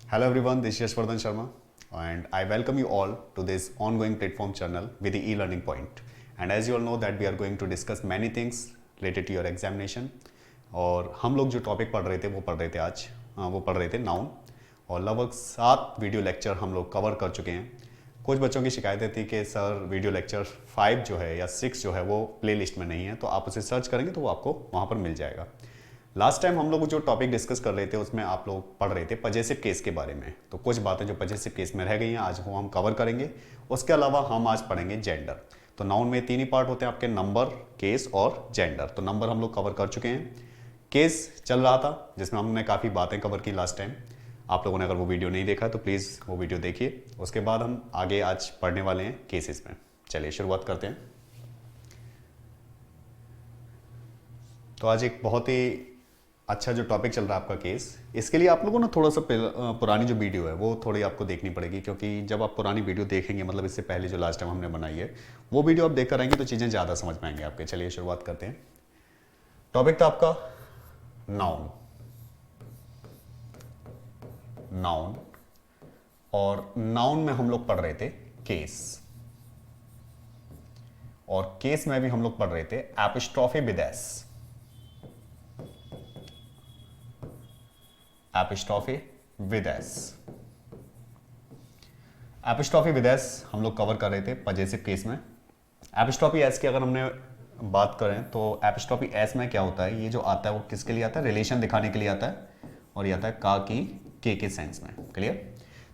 Hello everyone, this is Yashvardhan Sharma and I welcome you all to this ongoing platform channel with the e-learning point. And as you all know that we are going to discuss many things related to your examination. और हम लोग जो topic पढ़ रहे थे वो पढ़ रहे थे आज वो पढ़ रहे थे नाउन और लगभग 7 वीडियो लेक्चर हम लोग कवर कर चुके हैं। कुछ बच्चों की शिकायतें थी कि सर वीडियो लेक्चर 5 जो है या 6 जो है वो प्लेलिस्ट में नहीं है, तो आप उसे सर्च करेंगे तो वो आपको वहाँ पर मिल जाएगा। लास्ट टाइम हम लोग जो टॉपिक डिस्कस कर रहे थे उसमें आप लोग पढ़ रहे थे पजेसिव केस के बारे में, तो कुछ बातें जो पजेसिव केस में रह गई हैं आज वो हम कवर करेंगे। उसके अलावा हम आज पढ़ेंगे जेंडर। तो नाउन में 3 ही पार्ट होते हैं आपके, नंबर, केस और जेंडर। तो नंबर हम लोग कवर कर चुके हैं, केस चल रहा था जिसमें हमने काफ़ी बातें कवर की लास्ट टाइम। आप लोगों ने अगर वो वीडियो नहीं देखा तो प्लीज़ वो वीडियो देखिए। उसके बाद हम आगे आज पढ़ने वाले हैं केसेस में। चलिए शुरुआत करते हैं। तो आज एक बहुत ही अच्छा जो टॉपिक चल रहा है आपका केस, इसके लिए आप लोगों ने थोड़ा सा पुरानी जो वीडियो है वो थोड़ी आपको देखनी पड़ेगी, क्योंकि जब आप पुरानी वीडियो देखेंगे, मतलब इससे पहले जो लास्ट टाइम हमने बनाई है वो वीडियो आप देख कर आएंगे तो चीज़ें ज़्यादा समझ पाएंगे आपके। चलिए शुरुआत करते हैं। टॉपिक था आपका नाउन। नाउन और नाउन में हम लोग पढ़ रहे थे केस, और केस में भी हम लोग पढ़ रहे थे epistrophe with S. Epistrophe with S. Epistrophe with S हम लोग कवर कर रहे थे पजेसिव केस में। एपिस्ट्रॉफी एस की अगर हमने बात करें तो एपिस्ट्रॉफी एस में क्या होता है, ये जो आता है वो किसके लिए आता है, रिलेशन दिखाने के लिए आता है, और ये आता है का की के सेंस में। क्लियर?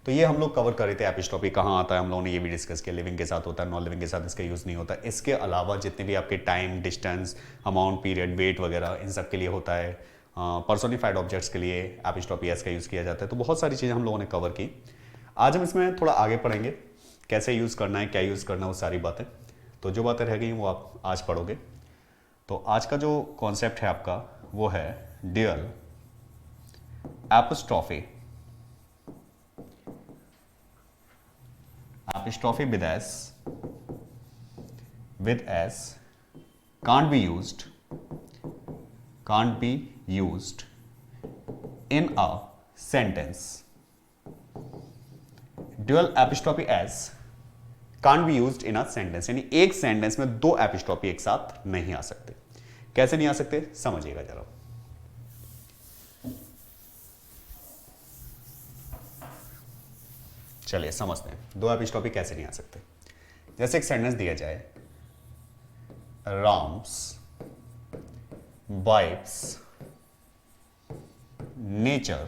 तो ये हम लोग कवर कर रहे थे एपिस्ट्रॉफी कहाँ आता है, हम लोगों ने ये भी डिस्कस किया। लिविंग के साथ होता है, नॉन लिविंग के साथ इसका यूज नहीं होता। इसके अलावा जितने भी आपके time, distance, amount, period, weight वगैरह इन सब के लिए होता है। पर्सोनिफाइड ऑब्जेक्ट्स के लिए एपिस्ट्रॉफी एस का यूज़ किया जाता है। तो बहुत सारी चीज़ें हम लोगों ने कवर की। आज हम इसमें थोड़ा आगे पढ़ेंगे, कैसे यूज़ करना है, क्या यूज़ करना है, वो सारी बातें। तो जो बातें रह गई वो आप आज पढ़ोगे। तो आज का जो कॉन्सेप्ट है आपका वो है dual epistrophe. Epistrophe with s can't be used in a sentence. Dual apostrophe s can't be used in a sentence, यानी एक सेंटेंस में 2 एपिस्ट्रॉफी एक साथ नहीं आ सकते। कैसे नहीं आ सकते समझिएगा जरा। चलिए समझते हैं 2 एपिस्ट्रॉफी कैसे नहीं आ सकते। जैसे एक सेंटेंस दिया जाए, Ram's wife's nature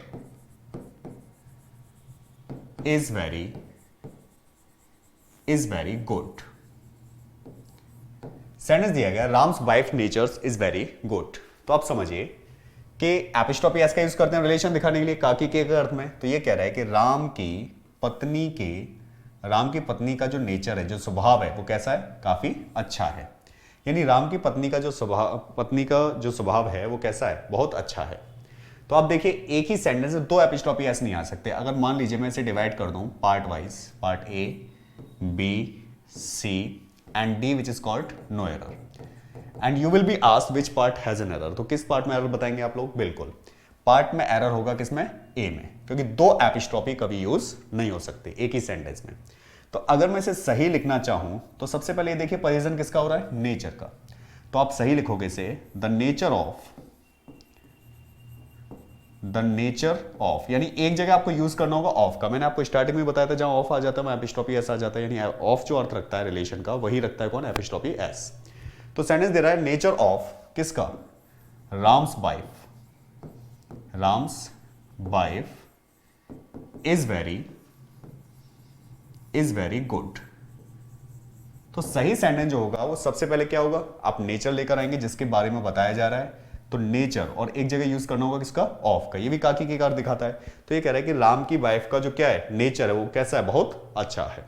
is very good. Sentence दिया गया Ram's wife nature's is very good. तो आप समझिए कि एपिस्ट्रॉफी एस का यूज करते हैं रिलेशन दिखाने के लिए काकी के अर्थ में। तो ये कह रहा है कि राम की पत्नी का जो नेचर है, जो स्वभाव है, वो कैसा है, काफी अच्छा है। यानी राम की पत्नी का जो स्वभाव है वो कैसा है, बहुत अच्छा है। तो आप देखिए एक ही सेंटेंस में 2 एपिस्ट्रॉफी एस नहीं आ सकते। अगर मान लीजिए मैं इसे डिवाइड कर दूं part wise, part A, B, C and D which is called no error, and you will be asked which part has an error. तो किस पार्ट में एरर बताएंगे आप लोग? बिल्कुल पार्ट में एरर होगा, किसमें? ए में, क्योंकि 2 एपिस्ट्रॉफी कभी यूज नहीं हो सकते एक ही सेंटेंस में। तो अगर मैं इसे सही लिखना चाहूं तो सबसे पहले ये देखिए पोजीशन किसका हो रहा है, नेचर का। तो आप सही लिखोगे इसे द नेचर ऑफ, यानी एक जगह आपको यूज करना होगा ऑफ का। मैंने आपको स्टार्टिंग में बताया था जहां ऑफ आ जाता है वहां एपिस्ट्रॉफी एस आ जाता है, यानी ऑफ जो अर्थ रखता है रिलेशन का वही रखता है कौन, एपिस्ट्रॉफी एस। तो सेंटेंस दे रहा है नेचर ऑफ किसका, Ram's wife is very good. तो सही सेंटेंस जो होगा वो सबसे पहले क्या होगा, आप नेचर लेकर आएंगे जिसके बारे में बताया जा रहा है। तो नेचर और एक जगह यूज करना होगा किसका, ऑफ का। ये भी काकी के कार दिखाता है। तो ये कह रहा है कि राम की वाइफ का जो क्या है नेचर है वो कैसा है, बहुत अच्छा है।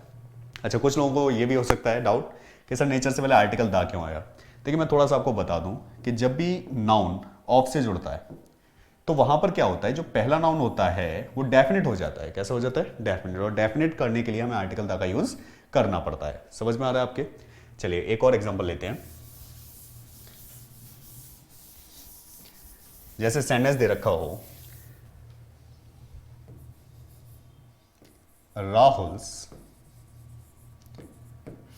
अच्छा, कुछ लोगों को ये भी हो सकता है डाउट कि सर नेचर से पहले आर्टिकल दा क्यों आया। देखिए मैं थोड़ा सा आपको बता दूं कि जब भी नाउन ऑफ से जुड़ता है तो वहां पर क्या होता है, जो पहला नाउन होता है वो डेफिनेट हो जाता है। कैसा हो जाता है, डेफिनेट। और डेफिनेट करने के लिए हमें आर्टिकल दा का यूज करना पड़ता है। समझ में आ रहा है आपके? चलिए एक और एग्जांपल लेते हैं। जैसे सेंटेंस दे रखा हो, Rahul's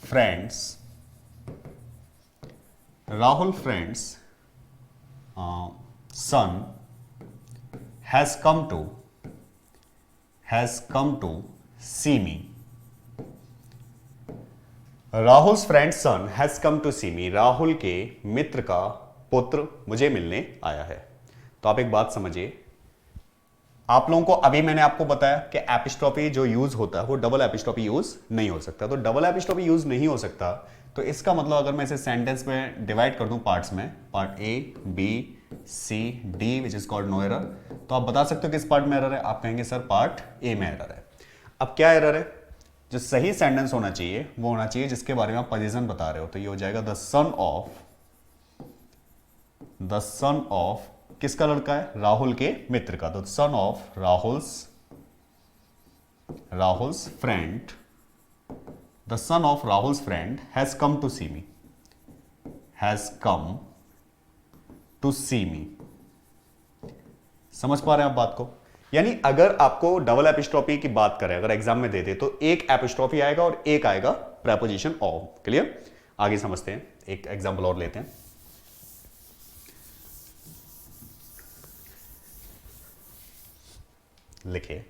friends, Rahul friends son has come to see me. Rahul's friend son has come to see me, Rahul के मित्र का पुत्र मुझे मिलने आया है। तो आप एक बात समझिए, आप लोगों को अभी मैंने आपको बताया कि एपिस्ट्रोफी जो यूज होता है वो डबल एपिस्ट्रोफी यूज नहीं हो सकता। तो डबल एपिस्ट्रोफी यूज नहीं हो सकता तो इसका मतलब अगर मैं इसे सेंटेंस में डिवाइड कर दूं पार्ट्स में, part A B C D which is called no error, तो आप बता सकते हो किस पार्ट में एरर है। आप कहेंगे सर पार्ट ए में एरर है। अब क्या एरर है? जो सही सेंटेंस होना चाहिए वो होना चाहिए जिसके बारे में आप पोजीशन बता रहे हो। तो ये हो जाएगा द सन ऑफ किसका लड़का है? राहुल के मित्र का। तो son of Rahul's friend, the son of Rahul's friend has come to see me, has come to see me. समझ पा रहे हैं आप बात को? यानी अगर आपको डबल एपिस्ट्रोफी की बात करें, अगर एग्जाम में दे दे तो एक एपिस्ट्रोफी आएगा और एक आएगा प्रेपोजिशन ऑफ। क्लियर? आगे समझते हैं, एक एग्जांपल और लेते हैं। लिखिए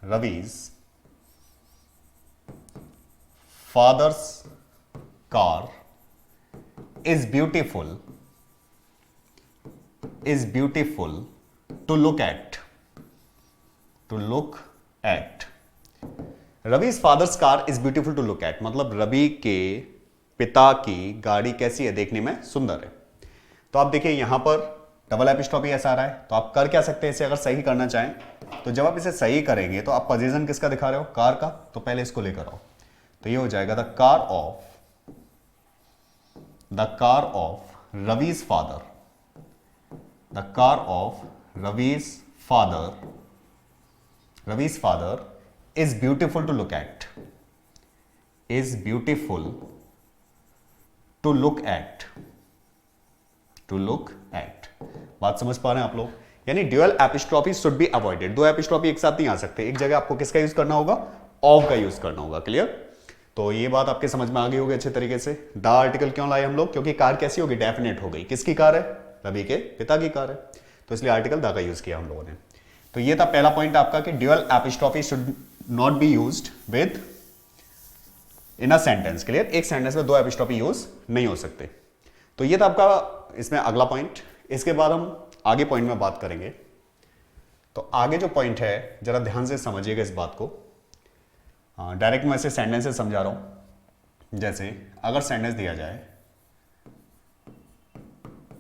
Ravi's father's car is beautiful to look at. Ravi's father's car is beautiful to look at, मतलब रवि के पिता की गाड़ी कैसी है? देखने में सुंदर है। तो आप देखिए यहां पर डबल एपिस्ट्रोफी ऐसा आ रहा है, तो आप कर क्या सकते हैं इसे? अगर सही करना चाहें तो जब आप इसे सही करेंगे तो आप पोजीशन किसका दिखा रहे हो? कार का। तो पहले इसको लेकर आओ, तो ये हो जाएगा the car of Ravi's father, the car of Ravi's father is beautiful to look at, बात समझ पा रहे हैं आप लोग? यानी dual apostrophe should be avoided. दो एपिस्ट्रोफी एक साथ नहीं आ सकते, एक जगह आपको किसका यूज करना होगा? ऑफ का यूज करना होगा। क्लियर? तो ये बात आपके समझ में आ गई होगी अच्छे तरीके से। द आर्टिकल क्यों लाए हम लोग? क्योंकि कार कैसी होगी? डेफिनेट हो गई। किसकी कार है? रवि के पिता की कार है, तो इसलिए आर्टिकल द का यूज किया हम लोगों ने। तो ये था पहला पॉइंट आपका कि dual apostrophe should not be used within a sentence. Clear? एक सेंटेंस में दो एपिस्ट्रोफी यूज नहीं हो सकते। तो ये था आपका इसमें अगला पॉइंट। इसके बाद हम आगे पॉइंट में बात करेंगे। तो आगे जो पॉइंट है जरा ध्यान से समझिएगा इस बात को। डायरेक्ट मैं ऐसे सेंटेंस से समझा रहा हूं। जैसे अगर सेंटेंस दिया जाए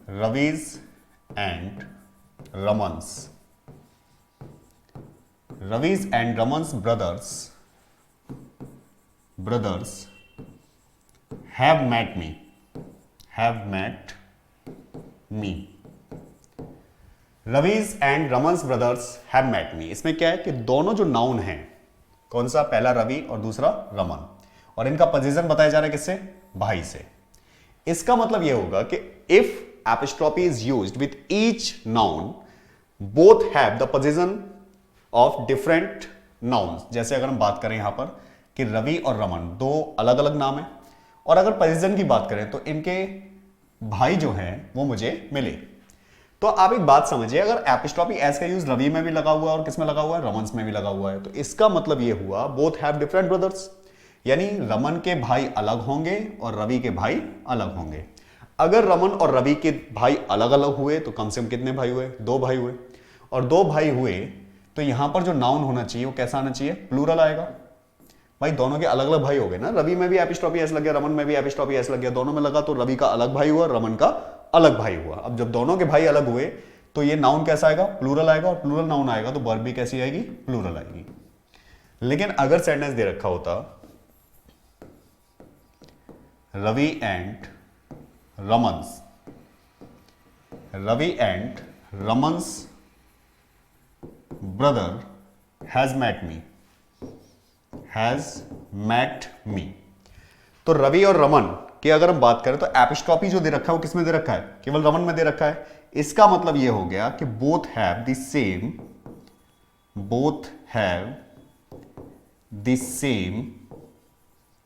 Ravi's and Raman's brothers have met me, Ravi's and Raman's brothers have met me. इसमें क्या है कि दोनों जो नाउन हैं, कौन सा? पहला रवि और दूसरा रमन, और इनका पोजीशन बताया जा रहा है किससे? भाई से। इसका मतलब यह होगा कि if apostrophe is used with each noun both have the position of different nouns. जैसे अगर हम बात करें यहां पर कि रवि और रमन दो अलग अलग नाम है, और अगर पोजीशन की बात करें तो इनके भाई जो हैं वो मुझे मिले। तो आप एक बात समझिए, अगर एपिस्ट्रोफी एस का यूज रवि में भी लगा हुआ है और किसमें लगा हुआ है? रमन्स में भी लगा हुआ है, तो इसका मतलब ये हुआ बोथ हैव डिफरेंट ब्रदर्स, यानी रमन के भाई अलग होंगे और रवि के भाई अलग होंगे। अगर रमन और रवि के भाई अलग अलग हुए तो कम से कम कितने भाई हुए? दो भाई हुए, और दो भाई हुए तो यहां पर जो नाउन होना चाहिए वो कैसा आना चाहिए? प्लूरल आएगा। भाई दोनों के अलग अलग भाई हो गए ना, रवि में भी एपिस्ट्रोफी एस लग गया, रमन में भी एपिस्ट्रोफी एस लग गया, दोनों में लगा तो रवि का अलग भाई हुआ, रमन का अलग भाई हुआ। अब जब दोनों के भाई अलग हुए तो ये नाउन कैसा आएगा? प्लूरल आएगा, और प्लूरल नाउन आएगा तो वर्ब भी कैसी आएगी? प्लूरल आएगी। लेकिन अगर सेंटेंस दे रखा होता Ravi and Raman's brother has met me, तो रवि और रमन की अगर हम बात करें तो एपिस्ट्रोफी जो दे रखा है वो किसमें दे रखा है? केवल रमन में दे रखा है। इसका मतलब यह हो गया कि both have the same both have the same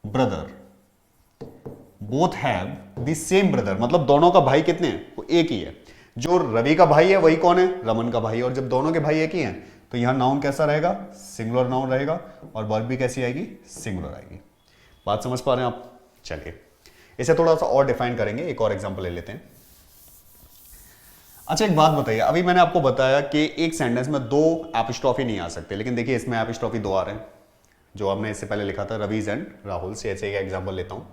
brother. Both have the same brother मतलब दोनों का भाई कितने हैं? वो एक ही है। जो रवि का भाई है वही कौन है? रमन का भाई है। और जब दोनों के भाई एक ही हैं तो यहां नाउन कैसा रहेगा? सिंगुलर नाउन रहेगा। और वर्ब भी कैसी आएगी? सिंगुलर आएगी। बात समझ पा रहे हैं आप? चलिए इसे थोड़ा सा और डिफाइन करेंगे, एक और एग्जांपल ले लेते हैं। अच्छा एक बात बताइए, अभी मैंने आपको बताया कि एक सेंटेंस में दो एपिस्ट्रॉफी नहीं आ सकते, लेकिन देखिए इसमें एपिस्ट्रॉफी दो आ रहे हैं जो हमने इससे पहले लिखा था रवीज एंड राहुल से। ऐसे एक एग्जांपल लेता हूं,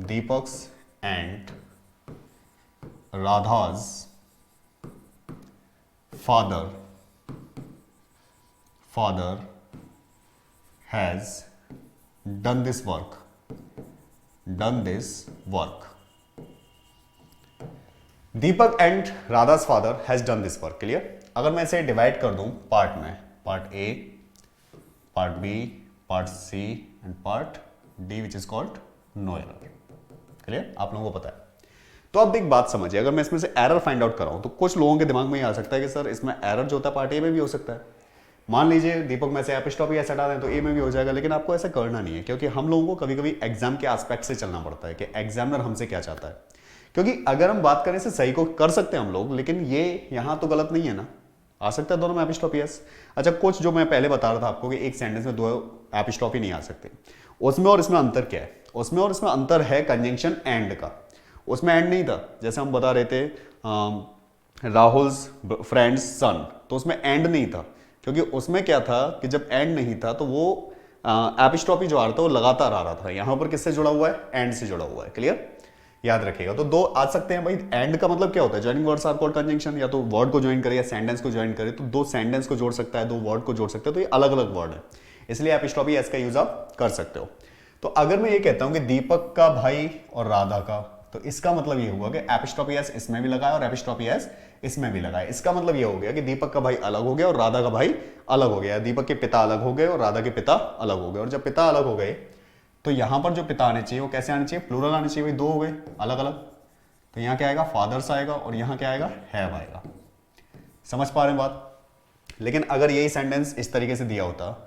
Deepak's and Radha's father has done this work। Deepak and Radha's father has done this work। Clear? अगर मैं इसे डिवाइड कर दूं पार्ट में, part A, part B, part C and part D which is called no error. Clear? आप लोगों को पता है। तो अब एक बात समझिए, अगर मैं इसमें से एरर फाइंड आउट कराऊं तो कुछ लोगों के दिमाग में ये आ सकता है कि सर इसमें एरर जो होता है पार्ट ए में भी हो सकता है। मान लीजिए दीपक में से एपिस्ट्रॉफी ऐसा हटा दें तो ए में भी हो जाएगा, लेकिन आपको ऐसा करना नहीं है, क्योंकि हम लोगों को कभी कभी एग्जाम के एस्पेक्ट से चलना पड़ता है कि एग्जामिनर हमसे क्या चाहता है। क्योंकि अगर हम बात करें से सही को कर सकते हैं हम लोग, लेकिन ये यहां तो गलत नहीं है ना, आ सकता है दोनों में एपिस्ट्रॉफी एस। अच्छा कुछ जो मैं पहले बता रहा था आपको कि एक सेंटेंस में दो एपिस्ट्रॉफी नहीं आ सकते, उसमें और इसमें अंतर क्या है? उसमें और इसमें अंतर है कंजंक्शन एंड का। उसमें एंड नहीं था, जैसे हम बता रहे थे राहुल्स फ्रेंड्स सन, तो उसमें एंड नहीं था, क्योंकि उसमें क्या था कि जब एंड नहीं था तो वो एपिस्ट्रॉफी जो आ रहा था वो लगातार आ रहा था। यहां पर किससे जुड़ा हुआ है? एंड से जुड़ा हुआ है। क्लियर? याद रखिएगा। तो दो आ सकते हैं भाई। एंड का मतलब क्या होता है? Joining words are called conjunction. या तो वर्ड को ज्वाइन करे या सेंटेंस को ज्वाइन करे, तो दो सेंटेंस को जोड़ सकता है, दो वर्ड को जोड़ सकता है, तो ये अलग अलग वर्ड है, इसलिए एपिस्ट्रॉफी एस का यूज आप कर सकते हो। तो अगर मैं ये कहता हूं कि दीपक का भाई और राधा का, तो इसका मतलब ये हुआ कि एपिस्ट्रॉफी एस इसमें भी लगा है और एपिस्ट्रॉफी एस इसमें भी लगा है। इसका मतलब ये हो गया कि दीपक का भाई अलग हो गया और राधा का भाई अलग हो गया। दीपक के पिता अलग हो गए और राधा के पिता अलग हो गए। और जब पिता अलग हो गए तो यहां पर जो पिता आने चाहिए वो कैसे आने चाहिए? प्लूरल आने चाहिए। भाई दो हो गए अलग अलग, तो यहां क्या आएगा? फादर्स आएगा और यहां क्या आएगा? हैव आएगा। समझ पा रहे हैं बात? लेकिन अगर यही सेंटेंस इस तरीके से दिया होता,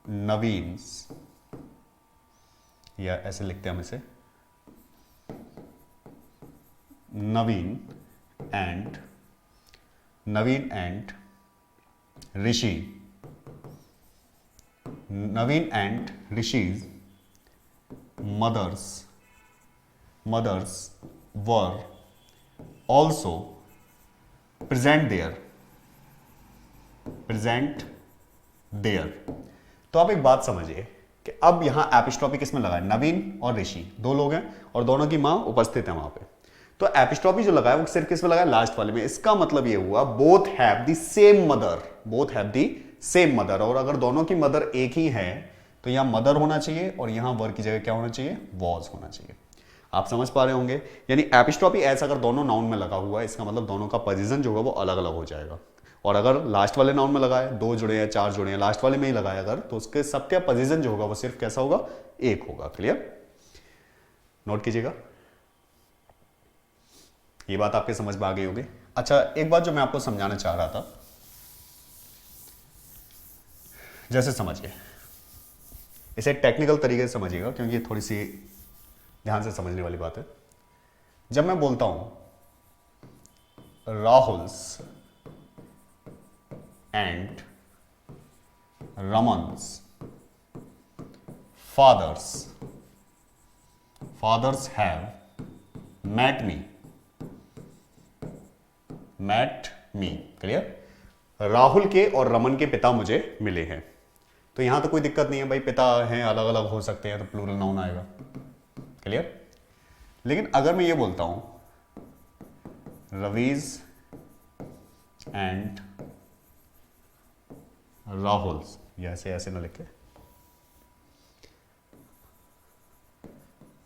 नवीन्स, या ऐसे लिखते हैं हम इसे, Naveen and Rishi, Naveen and Rishi's mothers were also present there। तो आप एक बात समझिए कि अब यहां एपिस्ट्रॉफी किसमें लगा है? नवीन और ऋषि दो लोग हैं और दोनों की मां उपस्थित है वहां पे। तो एपिस्ट्रॉफी जो लगा है वो सिर्फ किसमें लगा है? लास्ट वाले में। इसका मतलब ये हुआ both have the same mother. और अगर दोनों की मदर एक ही है तो यहां मदर होना चाहिए और यहां वर की जगह क्या होना चाहिए? वॉज होना चाहिए। आप समझ पा रहे होंगे? यानी एपिस्ट्रॉफी एस अगर दोनों नाउन में लगा हुआ है, इसका मतलब दोनों का पोजीशन जो होगा वो अलग अलग हो जाएगा। और अगर लास्ट वाले नाउन में लगा है, दो जुड़े हैं चार जुड़े हैं, लास्ट वाले में ही लगाया अगर, तो उसके सबका पोजीशन जो होगा वो सिर्फ कैसा होगा? एक होगा। क्लियर? नोट कीजिएगा, ये बात आपके समझ में आ गई होगी। अच्छा एक बात जो मैं आपको समझाना चाह रहा था, जैसे समझिए, इसे टेक्निकल तरीके से समझिएगा क्योंकि ये थोड़ी सी ध्यान से समझने वाली बात है। जब मैं बोलता हूं Rahul's and Raman's fathers have met me। Clear? Rahul के और रमन के पिता मुझे मिले हैं। तो यहां तो कोई दिक्कत नहीं है भाई, पिता हैं अलग अलग हो सकते हैं तो प्लूरल नाउन आएगा। क्लियर? लेकिन अगर मैं ये बोलता हूं रवीज एंड राहुल्स, ऐसे ऐसे ना लिखे,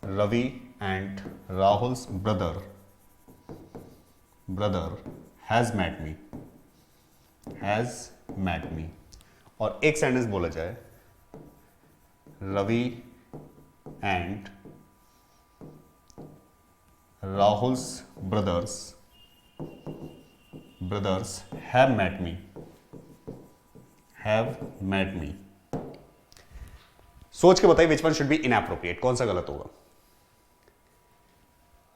Ravi and Rahul's brother has met me, और एक सेंटेंस बोला जाए Ravi and Rahul's brothers have met me। सोच के बताइए which one should be inappropriate, कौन सा गलत होगा।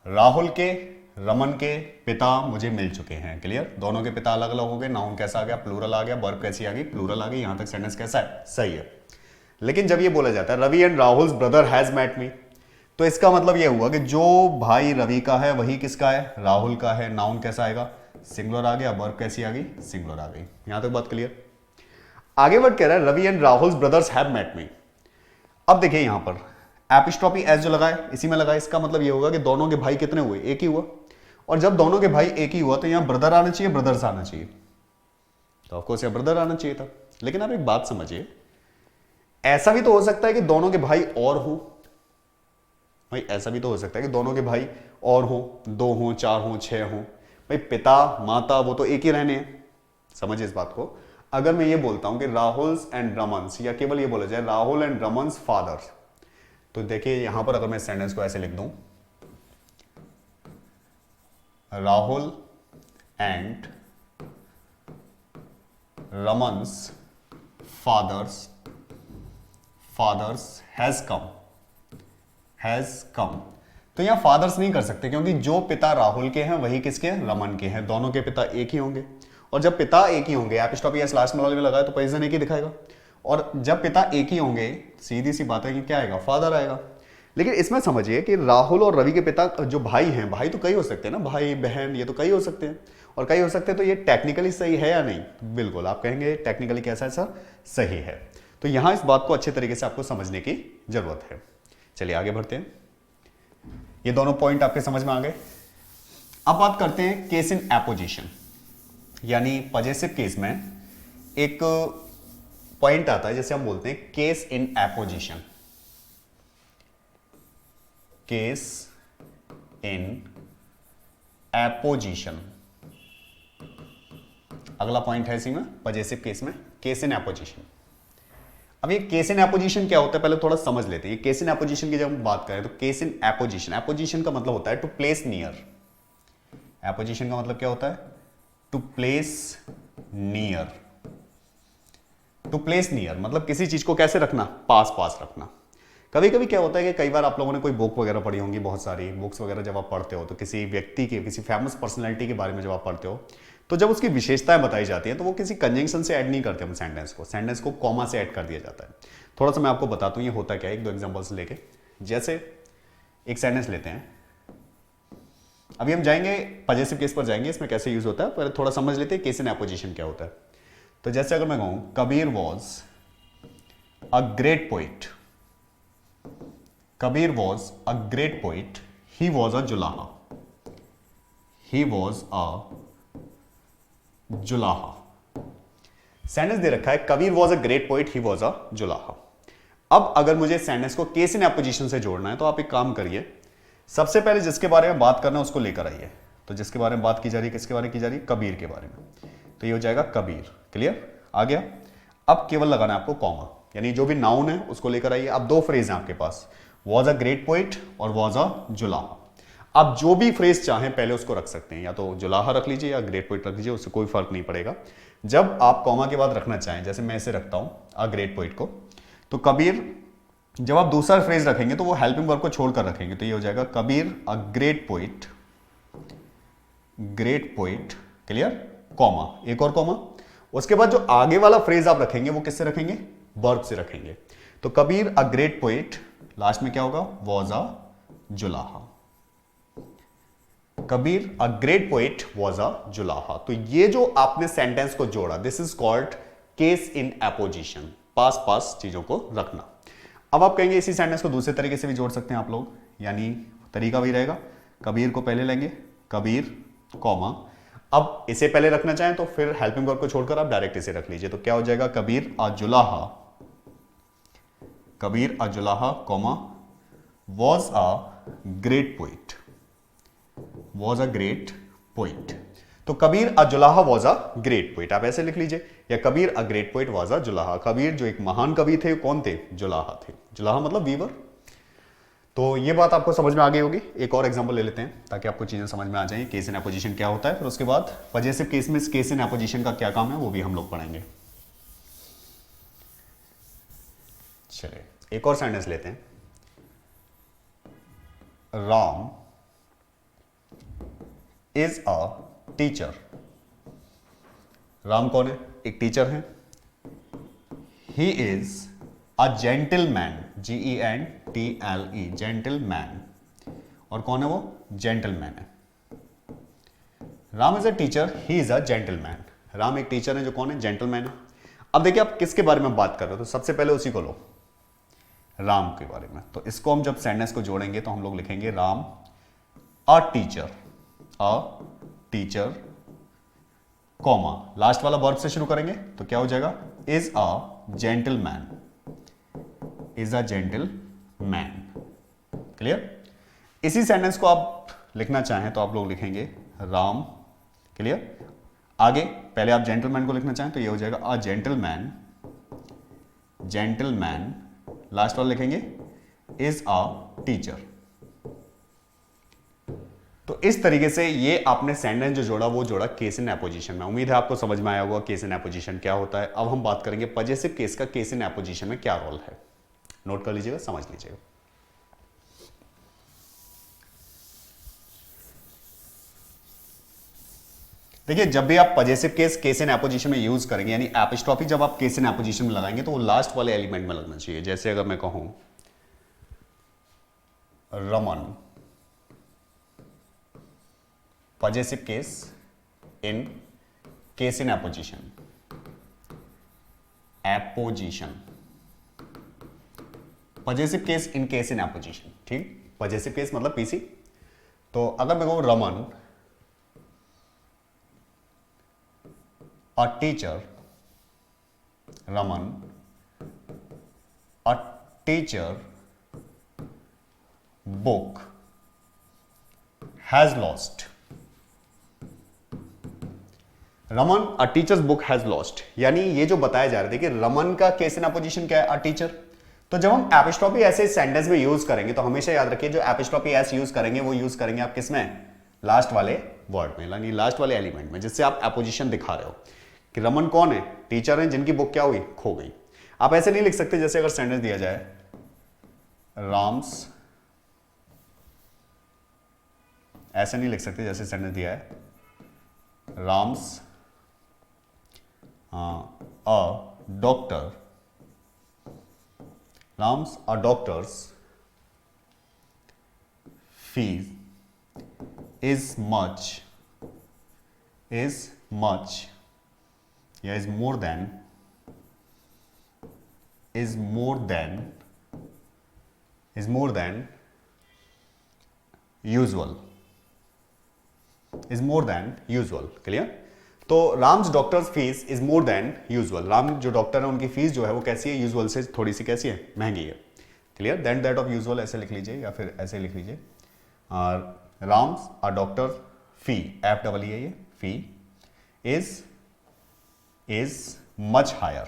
राहुल के रमन के पिता मुझे मिल चुके हैं, क्लियर। दोनों के पिता अलग अलग हो गए, नाउन कैसा आ गया, प्लूरल आ गया, वर्ब कैसी आ गई, प्लूरल आ गई। यहां तक सेंटेंस कैसा है, सही है। लेकिन जब ये बोला जाता है Ravi and Rahul's brother has met me, तो इसका मतलब ये हुआ कि जो भाई रवि का है वही किसका है, राहुल का है। नाउन कैसा आएगा, सिंगुलर आ गया, वर्ब कैसी आ गई, सिंगुलर आ गई। यहां तक बात क्लियर। आगे वर्ड कह रहा है Ravi and Rahul's brothers have met me. अब देखिए यहां पर एपिस्ट्रोफी एस जो लगा है इसी में लगा है, इसका मतलब ये होगा कि दोनों के भाई कितने हुए, एक ही हुआ। और जब दोनों के भाई एक ही हुआ तो यहां ब्रदर आना चाहिए, ब्रदर्स आना चाहिए, तो ऑफकोर्स यहां ब्रदर आना चाहिए था। लेकिन आप एक बात समझिए, ऐसा भी तो हो सकता है कि दोनों के भाई और हो भाई, ऐसा भी तो हो सकता है कि दोनों के भाई और हो, 2 हो, 4 हो, 6 हो। भाई पिता माता वो तो एक ही रहने हैं, समझिए इस बात को। अगर मैं ये बोलता हूं कि राहुल्स एंड रमन्स, या केवल ये बोला जाए राहुल एंड रमन्स फादर, तो देखिए यहां पर अगर मैं सेंटेंस को ऐसे लिख दूं, Rahul and Raman's fathers has come, तो यहां फादर्स नहीं कर सकते क्योंकि जो पिता राहुल के हैं वही किसके हैं, रमन के हैं। दोनों के पिता एक ही होंगे, और जब पिता एक ही होंगे, एपिस्ट्रोफी एस लास्ट में लगाए तो पोजीशन एक ही दिखाएगा। और जब पिता एक ही होंगे, सीधी सी बात है कि क्या आएगा, फादर आएगा। लेकिन इसमें समझिए कि राहुल और रवि के पिता जो भाई हैं, भाई तो कई हो सकते हैं ना, भाई बहन ये तो कई हो सकते हैं, और कई हो सकते हैं, तो ये टेक्निकली सही है या नहीं, बिल्कुल आप कहेंगे टेक्निकली कैसा है सर, सही है। तो यहां इस बात को अच्छे तरीके से आपको समझने की जरूरत है। चलिए आगे बढ़ते हैं। ये दोनों पॉइंट आपके समझ में आ गए। अब बात करते हैं केस इन एपोजिशन, यानी पजेसिव केस में एक पॉइंट आता है जैसे हम बोलते हैं case in apposition. Case in apposition अगला पॉइंट है इसी में, पजेसिव केस में केस इन एपोजिशन। अब ये केस इन एपोजिशन क्या होता है पहले थोड़ा समझ लेते हैं। ये केस इन एपोजिशन की जब हम बात करें तो केस इन एपोजिशन, एपोजिशन का मतलब होता है टू प्लेस नियर। एपोजिशन का मतलब क्या होता है, to place near. To place near मतलब किसी चीज को कैसे रखना, पास पास रखना। कभी कभी क्या होता है कि कई बार आप लोगों ने कोई बुक वगैरह पढ़ी होंगी, बहुत सारी बुक्स वगैरह जब आप पढ़ते हो तो किसी व्यक्ति के, किसी फेमस पर्सनैलिटी के बारे में जब आप पढ़ते हो तो जब उसकी विशेषताएं बताई जाती हैं तो वो किसी कंजंक्शन से ऐड नहीं करते हम सेंटेंस को कॉमा से ऐड कर दिया जाता है। थोड़ा सा मैं आपको बताता हूँ ये होता क्या है, 1-2 एग्जांपल्स लेके। जैसे एक सेंटेंस लेते हैं, अभी हम जाएंगे पजेसिव केस पर जाएंगे, इसमें कैसे यूज होता है पहले थोड़ा समझ लेते हैं केस इन एपोजिशन क्या होता है। तो जैसे अगर मैं कहूं Kabir was a great poet, Kabir was a great poet, he was a julaha, he was a julaha. Sentence दे रखा है Kabir was a great poet, he was a julaha. अब अगर मुझे सेंटेंस को केस इन एपोजिशन से जोड़ना है तो आप एक काम करिए, सबसे पहले जिसके बारे में बात करना है उसको लेकर आइए। तो जिसके बारे में बात की जा रही है, किसके बारे में की जा रही है, कबीर के बारे में, तो ये हो जाएगा कबीर। क्लियर, आ गया। अब केवल लगाना है आपको कॉमा, यानी जो भी नाउन है उसको लेकर आइए। अब 2 फ्रेज हैं आपके पास, वॉज अ ग्रेट पोइट और वॉज अ जुलाहा। आप जो भी फ्रेज चाहें पहले उसको रख सकते हैं, या तो जुलाहा रख लीजिए या ग्रेट पोइट रख लीजिए, उससे कोई फर्क नहीं पड़ेगा। जब आप कॉमा के बाद रखना चाहें, जैसे मैं इसे रखता हूं अ ग्रेट पोइट को, तो कबीर, जब आप दूसरा फ्रेज रखेंगे तो वो हेल्पिंग वर्ब को छोड़कर रखेंगे, तो ये हो जाएगा Kabir a great poet, great poet, clear, comma, एक और कॉमा। उसके बाद जो आगे वाला फ्रेज आप रखेंगे वो किससे रखेंगे, वर्ब से रखेंगे। तो Kabir a great poet, last में क्या होगा, was a julaha, Kabir a great poet was a julaha. तो ये जो आपने सेंटेंस को जोड़ा, this is called case in apposition, पास पास चीजों को रखना। अब आप कहेंगे इसी सेंटेंस को दूसरे तरीके से भी जोड़ सकते हैं आप लोग, यानी तरीका वही रहेगा, कबीर को पहले लेंगे, कबीर कॉमा, अब इसे पहले रखना चाहें तो फिर हेल्पिंग वर्ब को छोड़कर आप डायरेक्ट इसे रख लीजिए। तो क्या हो जाएगा, Kabir a julaha, Kabir a julaha comma was a great poet, was a great poet. तो Kabir a julaha was a great poet, आप ऐसे लिख लीजिए, या Kabir a great poet was a julaha. Kabir जो एक महान कवि थे कौन थे, जुलाहा थे। जुलाहा मतलब वीवर। तो ये बात आपको समझ में आ गई होगी। एक और एग्जांपल ले लेते हैं ताकि आपको चीजें समझ में आ जाएं, केस इन एपोजिशन क्या होता है, फिर उसके बाद पजेसिव केस में केस इन एपोजिशन का क्या काम है वो भी हम लोग पढ़ेंगे। चलिए एक और सेंटेंस लेते हैं। Ram is a teacher. Ram कौन है? एक टीचर है। He is a gentleman, GENTLE, gentleman. और कौन है वो? जेंटलमैन है। Ram is a teacher, he is a gentleman. Ram एक टीचर है जो कौन है? जेंटलमैन है। अब देखिए आप किसके बारे में बात कर रहे हो, तो सबसे पहले उसी को लो, राम के बारे में। तो इसको हम जब सेंटेंस को जोड़ेंगे तो हम लोग लिखेंगे Ram a teacher, comma last वाला वर्ब से शुरू करेंगे तो क्या हो जाएगा? Is a gentleman, is a gentleman. Clear? इसी सेंटेंस को आप लिखना चाहें तो आप लोग लिखेंगे राम। क्लियर? आगे पहले आप जेंटलमैन को लिखना चाहें तो ये हो जाएगा अ जेंटलमैन, जेंटलमैन। लास्ट वाला लिखेंगे इज अ टीचर। तो इस तरीके से ये आपने सेंटेंस जो जोड़ा वो जोड़ा केस इन एपोजिशन में। उम्मीद है आपको समझ में आया होगा केस इन एपोजिशन क्या होता है। अब हम बात करेंगे पजेसिव केस का केस इन एपोजिशन में क्या रोल है। नोट कर लीजिएगा, समझ लीजिएगा। देखिए जब भी आप पजेसिव केस इन एपोजिशन में यूज करेंगे, यानी एपिस्ट्रॉफी जब आप केस इन एपोजिशन में लगाएंगे तो वो लास्ट वाले एलिमेंट में लगना चाहिए। जैसे अगर मैं कहूं Raman, possessive case in apposition, possessive case in apposition. ठीक, पजेसिव केस मतलब पीसी। तो अगर मैं कहूं Raman a teacher, Raman a teacher book has lost. Raman a teachers book has lost, यानी ये जो बताया जा रहा है कि रमन का केस इन अपोजिशन क्या है? A teacher. तो जब हम एपिस्ट्रॉफी ऐसे सेंटेंस में यूज करेंगे तो हमेशा याद रखिए जो एपिस्ट्रॉफी एस यूज करेंगे वो यूज करेंगे आप किसमें? लास्ट वाले वर्ड में, यानी लास्ट वाले एलिमेंट में, जिससे आप अपोजिशन दिखा रहे हो कि रमन कौन है? टीचर है जिनकी बुक क्या हुई? खो गई। आप ऐसे नहीं लिख सकते जैसे अगर सेंटेंस दिया जाए राम्स, ऐसे नहीं लिख सकते जैसे सेंटेंस दिया है Ram's a doctor, Ram's a doctor's fees is much, yeah, is more than usual, is more than usual। Clear? तो Ram's doctor's fees is more than usual. Ram जो डॉक्टर है उनकी फीस जो है वो कैसी है? यूजुअल से थोड़ी सी कैसी है? महंगी है। Clear? Then that of usual ऐसे लिख लीजिए या फिर ऐसे लिख लीजिए Ram's a doctor fee, FEE है ये, fee is much higher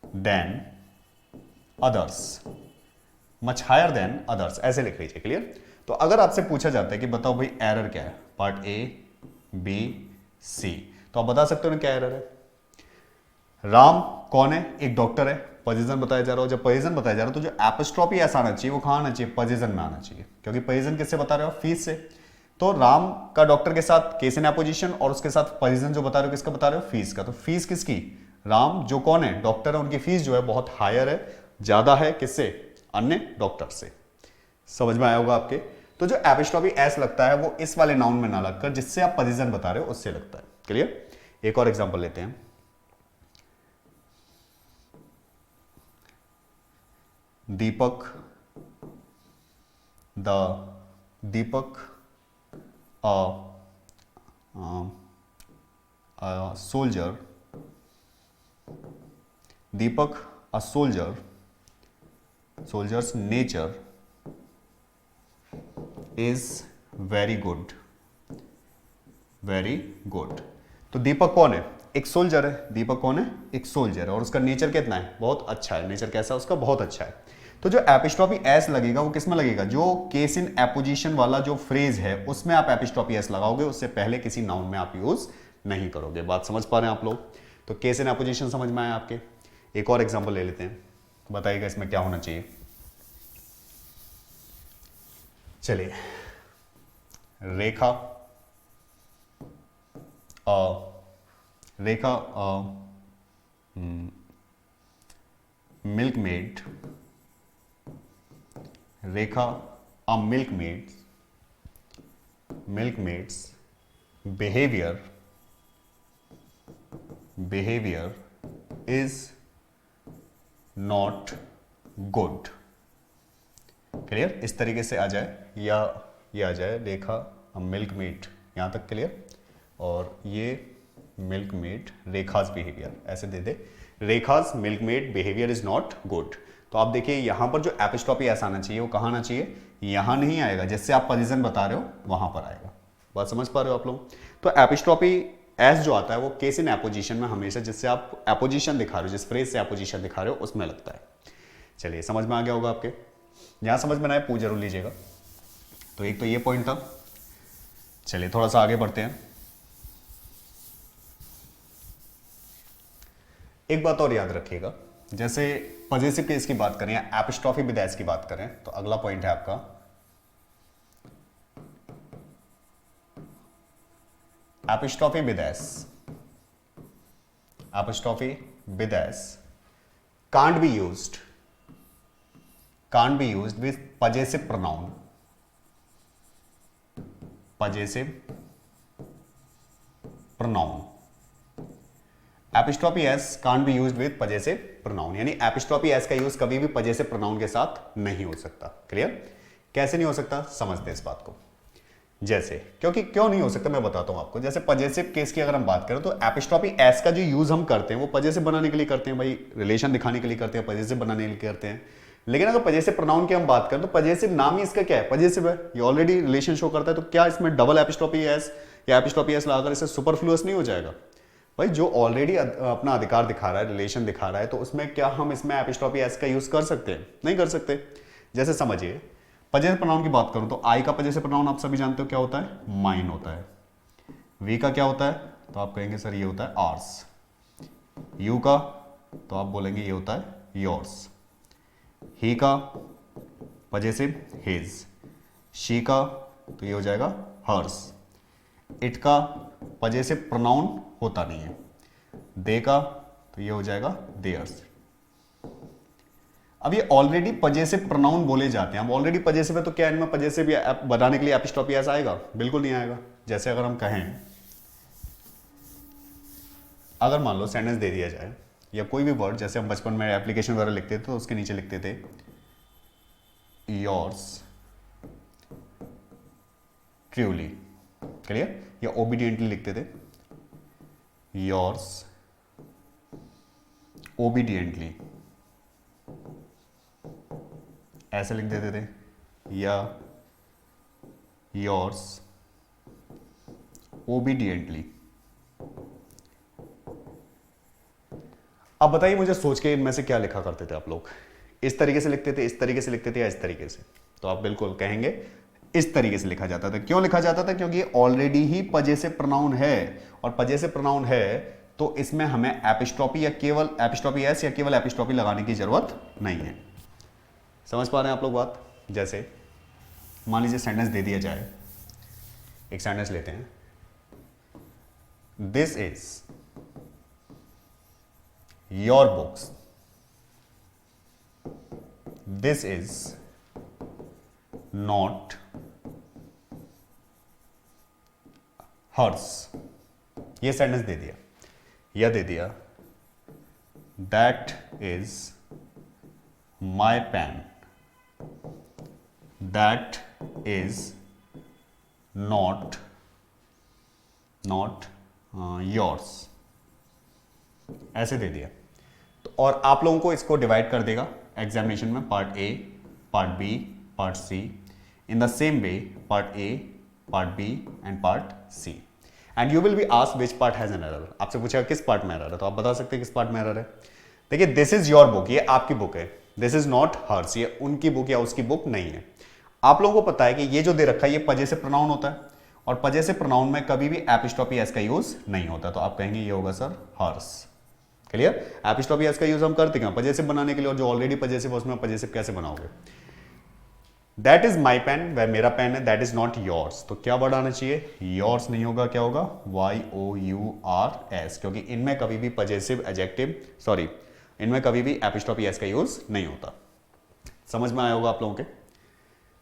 than others, much higher than others, ऐसे लिख लीजिए। क्लियर? तो अगर आपसे पूछा जाता है कि बताओ भाई एरर क्या है, पार्ट A, B, C, तो आप बता सकते हो ना क्या एरर है? राम कौन है? एक डॉक्टर है, पोजीशन बताया जा रहा हो। जब पोजीशन बताया जा रहा हो तो जो एपिस्ट्रॉफी ऐसा आना चाहिए वो कहां आना चाहिए? पोजीशन में आना चाहिए, क्योंकि पोजीशन किससे बता रहे हो? फीस से। तो राम का डॉक्टर के साथ केस इन एपोजिशन और उसके साथ पोजीशन जो बता रहे हो किसका बता रहे हो? फीस का। तो फीस किसकी? राम जो कौन है? डॉक्टर है, उनकी फीस जो है बहुत हायर है, ज्यादा है किससे? अन्य डॉक्टर से। समझ में आया होगा आपके? तो जो एपिस्ट्रॉफी एस लगता है वो इस वाले नाउन में ना लगकर जिससे आप पोजीशन बता रहे हो उससे लगता है। क्लियर? एक और एग्जांपल लेते हैं। दीपक soldier, Deepak a soldier's nature is very good। तो दीपक कौन है? एक सोल्जर है, दीपक कौन है, एक सोल्जर है, और उसका नेचर कितना है, बहुत अच्छा है, नेचर कैसा है उसका, बहुत अच्छा है। तो जो एपिस्ट्रॉफी एस लगेगा वो किस में लगेगा, जो केस इन एपोजिशन वाला जो फ्रेज है उसमें आप एपिस्ट्रॉफी एस लगाओगे, उससे पहले किसी नाउन में आप यूज नहीं करोगे। बात समझ पा रहे हैं आप लोग? तो केस इन एपोजिशन समझ में आया आपके? एक और एग्जांपल ले लेते हैं, बताइएगा इसमें क्या होना चाहिए। चलिए, Rekha milkmaid, Rekha a milkmaid's behavior is not good। Clear? इस तरीके से आ जाए, या ये आ जाए रेखा मिल्कमेड, यहां तक क्लियर। और ये मिल्कमेड रेखाज बिहेवियर, ऐसे दे दे, Rekha's milkmaid behaviour is not good. तो आप देखिए यहां पर जो एपिस्ट्रॉफी एस आना चाहिए वो कहां आना चाहिए, यहां नहीं आएगा, जिससे आप पोजीशन बता रहे हो वहां पर आएगा। बात समझ पा रहे हो आप लोग? तो एपिस्ट्रॉफी एस जो आता है वो केस इन एपोजिशन में हमेशा, जिससे आप एपोजिशन दिखा रहे हो, जिस फ्रेज से एपोजिशन दिखा रहे हो उसमें लगता है। चलिए, समझ में आ गया होगा आपके? यहां समझ में ना आए पूछ जरूर लीजिएगा। तो एक तो ये पॉइंट था। चलिए थोड़ा सा आगे बढ़ते हैं। एक बात और याद रखिएगा, जैसे पॉजिटिव केस की बात करें या एपिस्ट्रॉफी विद एस की बात करें, तो अगला पॉइंट है आपका epistrophe with S. Epistrophe with S can't be used with possessive pronoun. Possessive pronoun, epistrophe S can't be used with possessive pronoun, यानी एपिस्ट्रॉफी एस का यूज कभी भी पजेसिव प्रोनाउन के साथ नहीं हो सकता। क्लियर? कैसे नहीं हो सकता, समझते इस बात को। जैसे, क्योंकि क्यों नहीं हो सकता मैं बताता हूं आपको। जैसे पजेसिव केस की अगर हम बात करें तो एपिस्ट्रॉफी एस का जो यूज हम करते हैं वो पजेसिव बनाने के लिए करते हैं, भाई रिलेशन दिखाने के लिए करते हैं, पजेसिव बनाने के लिए करते हैं। लेकिन अगर पजेसिव प्रोनाउन की हम बात करें तो पजेसिव नाम ही इसका क्या है, पजेसिव है, ये ऑलरेडी रिलेशन शो करता है। तो क्या इसमें डबल एपिस्ट्रॉफी एस या एपिस्ट्रॉफी एस लगाकर इसे सुपरफ्लुअस नहीं हो जाएगा? भाई जो ऑलरेडी अपना अधिकार दिखा रहा है, रिलेशन दिखा रहा है, तो उसमें क्या हम इसमें एपिस्ट्रॉफी एस का यूज कर सकते हैं? नहीं कर सकते। जैसे समझिए, पजेसिव प्रोनाउन की बात करूं तो आई का पजेसिव प्रोनाउन आप सभी जानते हो क्या होता है, माइन होता है। वी का क्या होता है, तो आप कहेंगे सर ये होता है आर्स। यू का तो आप बोलेंगे ये होता है योर्स। ही का पजेसिव हिज। शी का तो ये हो जाएगा हर्स। इट का पजेसिव प्रोनाउन होता नहीं है। दे का तो ये हो जाएगा देयर्स। अब ये ऑलरेडी पजेसिव प्रोनाउन बोले जाते हैं, अब ऑलरेडी पजेसिव है तो क्या इनमें पजेसिव बनाने के लिए एपिस्ट्रॉफी एस आएगा? बिल्कुल नहीं आएगा। जैसे अगर हम कहें, अगर मान लो सेंटेंस दे दिया जाए या कोई भी वर्ड, जैसे हम बचपन में एप्लीकेशन वगैरह लिखते थे तो उसके नीचे लिखते थे योर्स ट्रूली, क्लियर, या ओबीडियंटली लिखते थे योर्स ओबीडियंटली, ऐसे लिख देते थे, या योर्स ओबीडियंटली। अब बताइए मुझे सोच के इनमें से क्या लिखा करते थे आप लोग? इस तरीके से लिखते थे, इस तरीके से लिखते थे, या इस तरीके से? तो आप बिल्कुल कहेंगे इस तरीके से लिखा जाता था। क्यों लिखा जाता था? क्योंकि ऑलरेडी ही पजेसिव प्रोनाउन है, और पजेसिव प्रोनाउन है तो इसमें हमें एपिस्ट्रॉफी या केवल एपिस्ट्रॉफी एस या केवल एपिस्ट्रॉफी लगाने की जरूरत नहीं है। समझ पा रहे हैं आप लोग बात? जैसे मान लीजिए सेंटेंस दे दिया जाए, एक सेंटेंस लेते हैं, this is your books, this is not hers. ये सेंटेंस दे दिया, या दे दिया that is my pen, that is not yours, ऐसे दे दिया। तो और आप लोगों को इसको डिवाइड कर देगा एग्जामिनेशन में, part A, part B, part C, in the same way part A, part B and part C. And you will be asked which part has an error, आपसे पूछेगा किस पार्ट में एरर है, तो आप बता सकते हैं किस पार्ट में एरर है। देखिए दिस इज योर बुक, ये आपकी बुक है, दिस इज नॉट हर्स, ये उनकी बुक या उसकी बुक नहीं है। आप लोगों को पता है कि ये जो दे रखा है ये पजेसिव प्रोनाउन होता है, और पजेसिव प्रोनाउन में कभी भी एपिस्ट्रोफी एस का यूज नहीं होता, तो आप कहेंगे ये होगा sir hers. Clear? Apostrophe S का यूज हम करते हैं पजेसिव बनाने के लिए, और जो ऑलरेडी पजेसिव है उसमें पजेसिव कैसे बनाओगे। दैट इज माई पेन, वह मेरा पेन है, दैट इज नॉट योर्स, तो क्या वर्ड आना चाहिए, योर्स नहीं होगा, क्या होगा, YOURS, क्योंकि इनमें कभी भी पजेसिव एडजेक्टिव, सॉरी इनमें कभी भी एपिस्ट्रोफी एस का यूज नहीं होता। समझ में आया होगा आप लोगों के,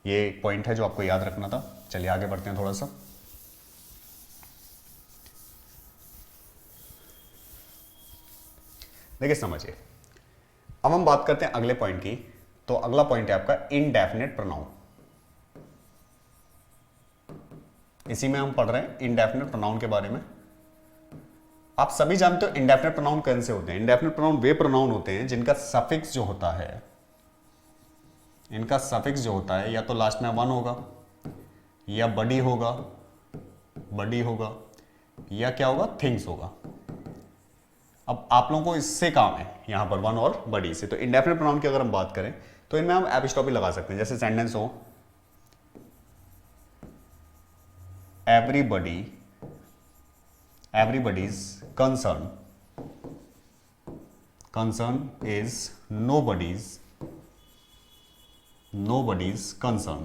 ये एक पॉइंट है जो आपको याद रखना था। चलिए आगे बढ़ते हैं थोड़ा सा। देखिए समझिए, अब हम बात करते हैं अगले पॉइंट की। तो अगला पॉइंट है आपका इनडेफिनेट प्रोनाउन। इसी में हम पढ़ रहे हैं इनडेफिनेट प्रोनाउन के बारे में। आप सभी जानते हो इनडेफिनेट प्रोनाउन कैसे होते हैं। इनडेफिनेट प्रोनाउन वे प्रोनाउन होते हैं जिनका सफिक्स जो होता है, इनका सफिक्स जो होता है या तो लास्ट में वन होगा, या बडी होगा, या क्या होगा, थिंग्स होगा। अब आप लोगों को इससे काम है यहां पर वन और बडी से। तो इंडेफिनिट प्रोनाउन की अगर हम बात करें तो इनमें हम एपिस्ट्रोफी लगा सकते हैं, जैसे सेंटेंस हो everybody's concern is nobody's concern।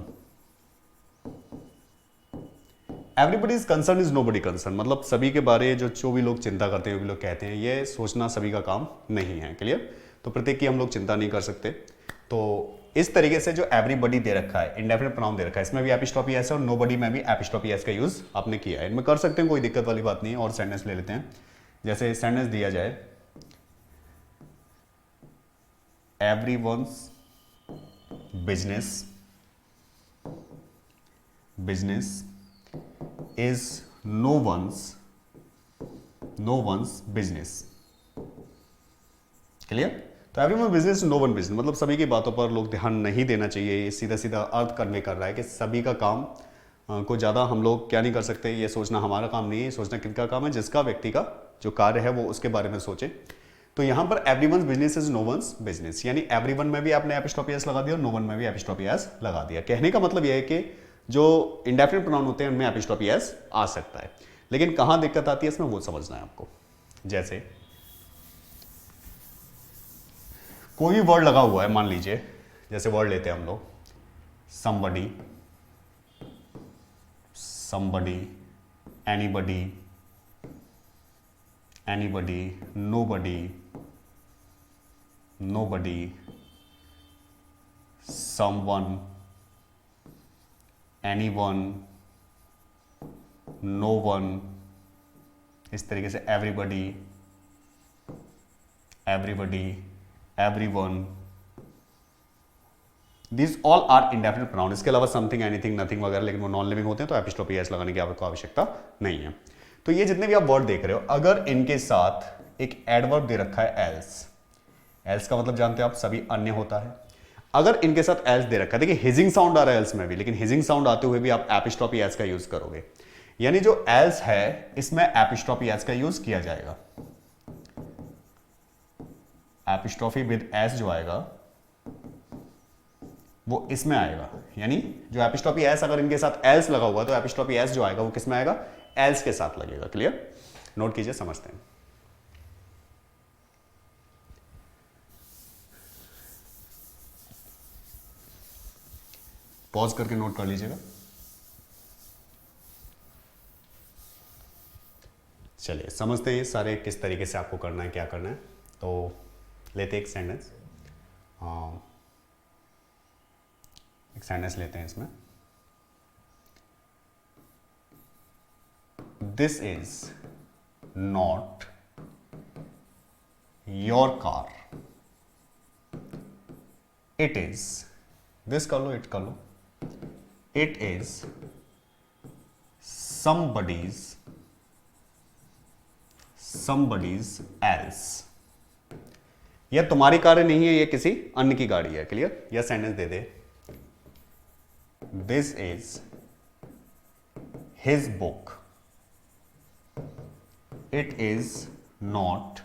Everybody's concern is nobody concern, मतलब सभी के बारे जो भी लोग चिंता करते हैं, जो भी लोग कहते हैं, ये सोचना सभी का काम नहीं है। क्लियर? तो प्रत्येक की हम लोग चिंता नहीं कर सकते। तो इस तरीके से जो एवरीबडी दे रखा है, इंडेफिनिट प्रोनाउन दे रखा है, इसमें भी एपिस्ट्रोफी एस है और नोबडी में भी एपिस्ट्रोफी एस का यूज आपने किया है। इनमें कर सकते हैं, कोई दिक्कत वाली बात नहीं है। और सेंटेंस ले लेते हैं, जैसे सेंटेंस दिया जाए everyone's business is no one's business। Clear? तो everyone business no one business, मतलब सभी की बातों पर लोग ध्यान नहीं देना चाहिए। ये सीधा सीधा अर्थ कन्वे कर रहा है कि सभी का काम को ज़्यादा हम लोग क्या नहीं कर सकते। ये सोचना हमारा काम नहीं है, ये सोचना किनका काम है, जिसका व्यक्ति का जो कार्य है वो उसके बारे में सोचे। तो यहां पर everyone business is no one's business, यानी एवरीवन में भी आपने एपिस्ट्रोफी एस लगा दिया और नो वन में भी एपिस्ट्रोफी एस लगा दिया। कहने का मतलब यह है कि जो इंडेफिनिट प्रोनाउन होते हैं उनमें एपिस्ट्रोफी एस आ सकता है, लेकिन कहां दिक्कत आती है इसमें वो समझना है आपको। जैसे कोई भी वर्ड लगा हुआ है, मान लीजिए जैसे वर्ड लेते हैं हम लोग somebody, anybody, nobody, someone, anyone, no one, इस तरीके से everybody, everyone, these all are indefinite pronoun। इसके अलावा समथिंग, एनीथिंग, नथिंग वगैरह, लेकिन वो नॉन लिविंग होते हैं तो एपिस्ट्रोफी एस लगाने की आपको आवश्यकता नहीं है। तो ये जितने भी आप वर्ड देख रहे हो, अगर इनके साथ एक एडवर्ब दे रखा है एल्स का मतलब जानते हो आप, सभी अन्य होता है। अगर इनके साथ एल्स दे रखा है, देखिए हिजिंग साउंड आ रहा है एल्स में भी, लेकिन हिजिंग साउंड आते हुए भी आप एपिस्ट्रोफी एस का यूज करोगे, यानी जो एल्स है इसमें एपिस्ट्रोफी एस का यूज किया जाएगा। एपिस्ट्रोफी विद एस जो आएगा वो इसमें आएगा, यानी जो एपिस्ट्रोफी एस अगर इनके साथ एल्स लगा हुआ तो एपिस्ट्रोफी एस जो आएगा वो किसमें आएगा, एल्स के साथ लगेगा। क्लियर? नोट कीजिए, समझते हैं। पॉज करके नोट कर लीजिएगा। चलिए समझते हैं सारे किस तरीके से आपको करना है, क्या करना है। तो लेते एक सेंटेंस, एक सेंटेंस लेते हैं इसमें, this is not your car, it is, this कर लो, इट कर लो, इट इज somebody's else। यह तुम्हारी कार नहीं है, ये किसी अन्य की गाड़ी है। क्लियर? यह sentence they they, this is his book, it is not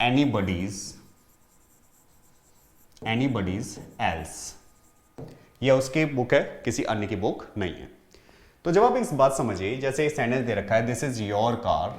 anybody's else. ये उसकी बुक है, किसी अन्य की बुक नहीं है। तो जब आप इस बात समझिए, जैसे सेंटेंस दे रखा है this is your car,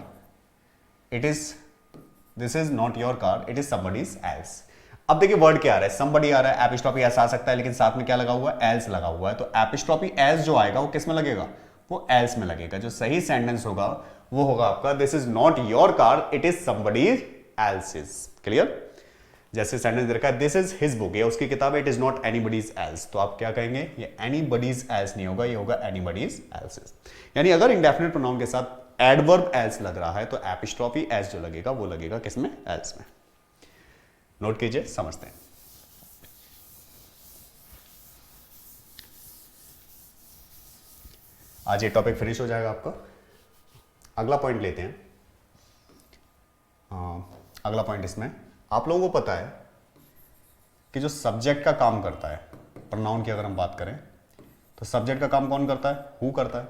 this is not your car, it is somebody's else. अब देखिए वर्ड क्या आ रहा है, समबडी आ रहा है, एपिस्ट्रॉफी एस आ सकता है, लेकिन साथ में क्या लगा हुआ है, एल्स लगा हुआ है। तो एपिस्ट्रॉफी एस जो आएगा वो किस में लगेगा, वो एल्स में लगेगा। जो सही सेंटेंस होगा वो होगा आपका this is not your car, it is somebody's else's. Clear? जैसे सेंटेंस दे रखा है दिस इज हिज बुक, ये उसकी किताब है, it is not anybody's else, तो आप क्या कहेंगे, ये एनीबडीज एल्स नहीं होगा, ये होगा एनीबडीज एल्सेस। यानी अगर इंडेफिनिट प्रोनाउन के साथ एडवर्ब एल्स लग रहा है तो एपिस्ट्रॉफी एस जो लगेगा वो लगेगा किसमें, एल्स में। नोट कीजिए, समझते हैं। आज ये टॉपिक फिनिश हो जाएगा आपका। अगला पॉइंट लेते हैं। अगला पॉइंट इसमें आप लोगों को पता है कि जो सब्जेक्ट का काम करता है, प्रोनाउन की अगर हम बात करें तो सब्जेक्ट का काम कौन करता है, हु करता है।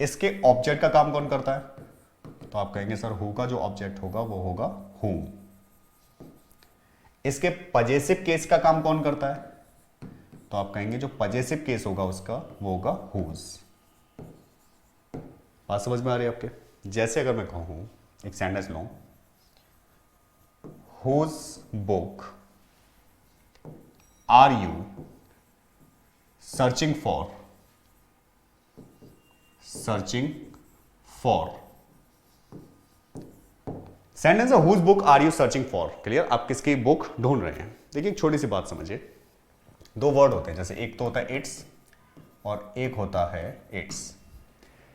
इसके ऑब्जेक्ट का काम कौन करता है, तो आप कहेंगे सर हु का जो ऑब्जेक्ट होगा वो होगा हूम। इसके पजेसिव केस का काम कौन करता है, तो आप कहेंगे जो पजेसिव केस होगा उसका वो होगा हुज। बात समझ में आ रही है आपके? जैसे अगर मैं कहूं, एक सेंटेंस लो, whose book are you searching for, sentence है whose book are you searching for. Clear? आप किसकी बुक ढूंढ रहे हैं। देखिए एक छोटी सी बात समझिए, दो वर्ड होते हैं, जैसे एक तो होता है इट्स और एक होता है इट्स।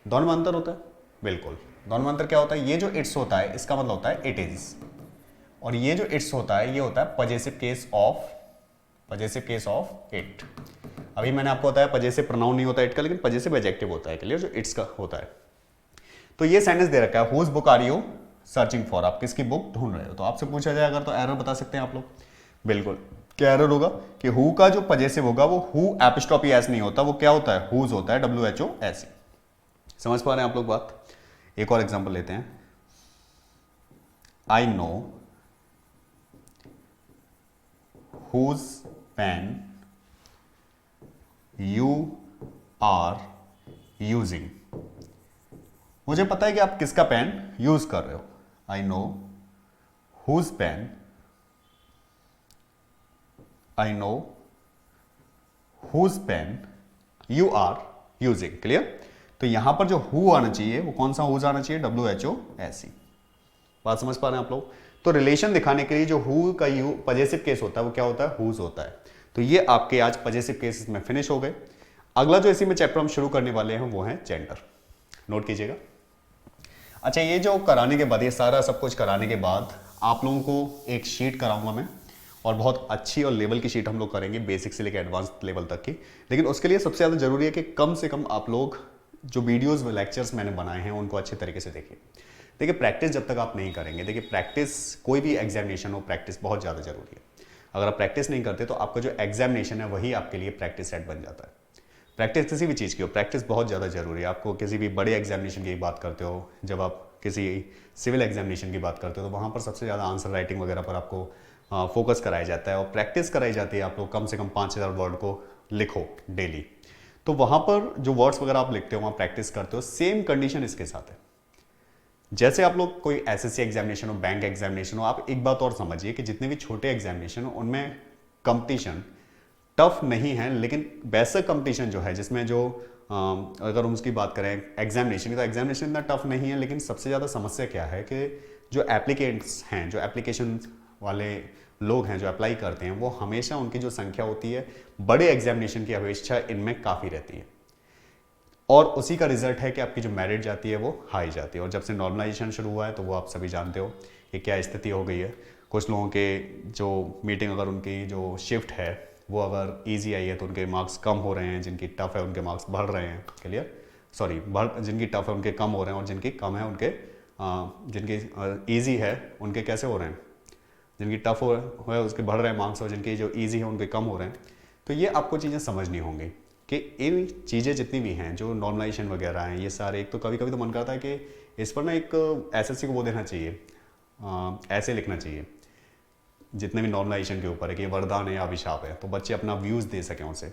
दोनों में अंतर होता है? बिल्कुल। दोनों में अंतर क्या होता है, ये जो इट्स होता है इसका मतलब होता है इट इज, और ये जो इट्स होता है ये होता है पजेसिव केस ऑफ इट। अभी मैंने आपको बताया पजेसिव प्रोनाउन नहीं होता इट का, लेकिन पजेसिव एडजेक्टिव होता है। क्लियर? जो इट्स का होता है। तो ये सेंटेंस दे रखा है whose book are you searching for, आप किसकी बुक ढूंढ रहे हो। तो आपसे पूछा जाए अगर, तो एरर बता सकते हैं आप लोग। बिल्कुल। क्या एरर होगा कि हु का जो पजेसिव होगा वो हु एपिस्ट्रॉफी एस नहीं होता, वो क्या होता है, हुज होता है, WHOS। समझ पा रहे हैं आप लोग बात? एक और एग्जांपल लेते हैं। I know whose pen you are using. मुझे पता है कि आप किसका पेन यूज कर रहे हो। I know whose pen, I know whose pen you are using. Clear? तो यहां पर जो हु आना चाहिए वो कौन सा हुज आना चाहिए, WHOS। बात समझ पा रहे हैं आप लोग? तो रिलेशन दिखाने के लिए जो हु का यू पजेसिव केस होता है वो क्या होता है, हुज होता है। तो ये आपके आज पजेसिव केसेस में फिनिश हो गए। अगला जो इसी में चैप्टर हम शुरू करने वाले हैं वो है जेंडर। नोट कीजिएगा। अच्छा, ये जो कराने के बाद, ये सारा सब कुछ कराने के बाद आप लोगों को एक शीट कराऊंगा मैं, और बहुत अच्छी और लेवल की शीट हम लोग करेंगे, बेसिक से लेकर एडवांस लेवल तक की। लेकिन उसके लिए सबसे ज़्यादा जरूरी है कि कम से कम आप लोग जो वीडियोस व लेक्चर्स मैंने बनाए हैं उनको अच्छे तरीके से देखिए। देखिए प्रैक्टिस जब तक आप नहीं करेंगे, देखिए प्रैक्टिस कोई भी एग्जामिनेशन हो, प्रैक्टिस बहुत ज़्यादा जरूरी है। अगर आप प्रैक्टिस नहीं करते तो आपका जो एग्जामिनेशन है वही आपके लिए प्रैक्टिस सेट बन जाता है। प्रैक्टिस किसी भी चीज़ की हो, प्रैक्टिस बहुत ज़्यादा जरूरी है। आपको किसी भी बड़े एग्जामिनेशन की बात करते हो, जब आप किसी सिविल एग्जामिनेशन की बात करते हो, तो वहाँ पर सबसे ज़्यादा आंसर राइटिंग वगैरह पर आपको फोकस कराया जाता है और प्रैक्टिस कराई जाती है। आप लोग कम से कम 5000 वर्ड को लिखो डेली। तो वहाँ पर जो वर्ड्स वगैरह आप लिखते हो, वहाँ प्रैक्टिस करते हो। सेम कंडीशन इसके साथ है। जैसे आप लोग कोई SSC एग्जामिनेशन हो, बैंक एग्जामिनेशन हो, आप एक बात और समझिए कि जितने भी छोटे एग्जामिनेशन हो उनमें कंपटीशन टफ नहीं है, लेकिन वैसा कंपटीशन जो है जिसमें जो अगर हम उसकी बात करें एग्जामिनेशन की, तो एग्जामिनेशन इतना टफ नहीं है। लेकिन सबसे ज़्यादा समस्या क्या है कि जो एप्लीकेंट्स हैं, जो एप्लीकेशन वाले लोग हैं जो अप्लाई करते हैं, वो हमेशा उनकी जो संख्या होती है बड़े एग्जामिनेशन की अपेक्षा इनमें काफ़ी रहती है, और उसी का रिजल्ट है कि आपकी जो मेरिट जाती है वो हाई जाती है। और जब से नॉर्मलाइजेशन शुरू हुआ है तो वो आप सभी जानते हो कि क्या स्थिति हो गई है। कुछ लोगों के जो मीटिंग, अगर उनकी जो शिफ्ट है वो अगर ईजी आई है तो उनके मार्क्स कम हो रहे हैं, जिनकी टफ है उनके मार्क्स बढ़ रहे हैं। क्लियर? सॉरी, जिनकी टफ है उनके कम हो रहे हैं, और जिनकी कम है उनके जिनकी ईजी है उनके कैसे हो रहे हैं, जिनकी टफ है उसके बढ़ रहे हैं मार्क्स, और जिनकी जो ईजी है उनके कम हो रहे हैं। तो ये आपको चीज़ें समझनी होंगी कि इन चीज़ें जितनी भी हैं जो नॉर्मलाइजेशन वगैरह हैं, ये सारे, एक तो कभी कभी तो मन करता है कि इस पर ना एक एसएससी को वो देना चाहिए, ऐसे लिखना चाहिए जितने भी नॉर्मलाइजेशन के ऊपर है कि वरदान है या अभिशाप है, तो बच्चे अपना व्यूज़ दे सकें उसे।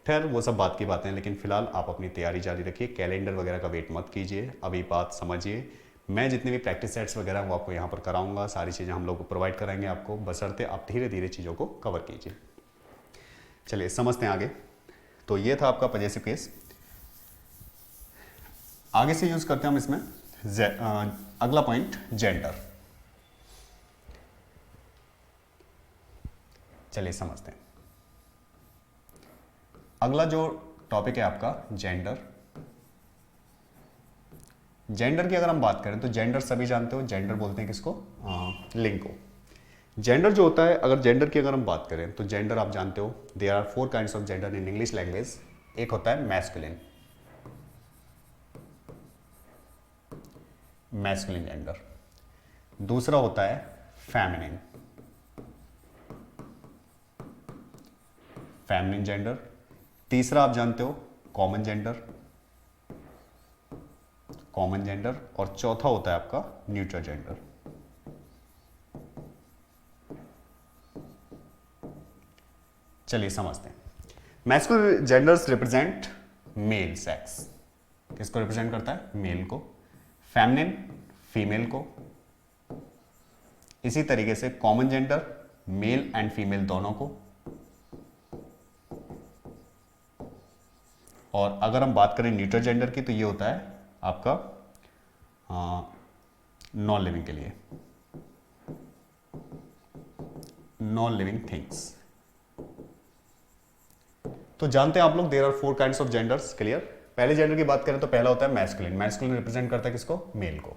खैर वो सब बात की बातें हैं, लेकिन फिलहाल आप अपनी तैयारी जारी रखिए, कैलेंडर वगैरह का वेट मत कीजिए, अभी बात समझिए। मैं जितने भी प्रैक्टिस सेट्स वगैरह वो आपको यहाँ पर कराऊंगा, सारी चीज़ें हम लोग प्रोवाइड कराएंगे आपको, बशर्ते आप धीरे धीरे चीज़ों को कवर कीजिए। चलिए समझते हैं आगे। तो ये था आपका पजेसिव केस। आगे से यूज़ करते हैं हम इसमें अगला पॉइंट, जेंडर। चलिए समझते हैं। अगला जो टॉपिक है आपका जेंडर। जेंडर की अगर हम बात करें तो जेंडर सभी जानते हो, जेंडर बोलते हैं किसको, लिंग को। जेंडर जो होता है, अगर जेंडर की अगर हम बात करें तो जेंडर आप जानते हो, there are 4 kinds of gender in English language. एक होता है मैस्कुलिन, मैस्कुलिन जेंडर। दूसरा होता है फेमिनिन, फेमिनिन जेंडर। तीसरा आप जानते हो कॉमन जेंडर, कॉमन जेंडर। और चौथा होता है आपका न्यूट्रल जेंडर। चलिए समझते हैं। Masculine genders represent male sex, किसको रिप्रेजेंट करता है, मेल को। फेमिनिन फीमेल को। इसी तरीके से common gender male and female दोनों को। और अगर हम बात करें न्यूट्रल जेंडर की तो ये होता है आपका नॉन लिविंग के लिए, नॉन लिविंग थिंग्स। तो जानते हैं आप लोग there are 4 kinds of genders, clear. पहले जेंडर की बात करें तो पहला होता है मैस्कुलिन। मैस्कुलिन रिप्रेजेंट करता है किसको, मेल को।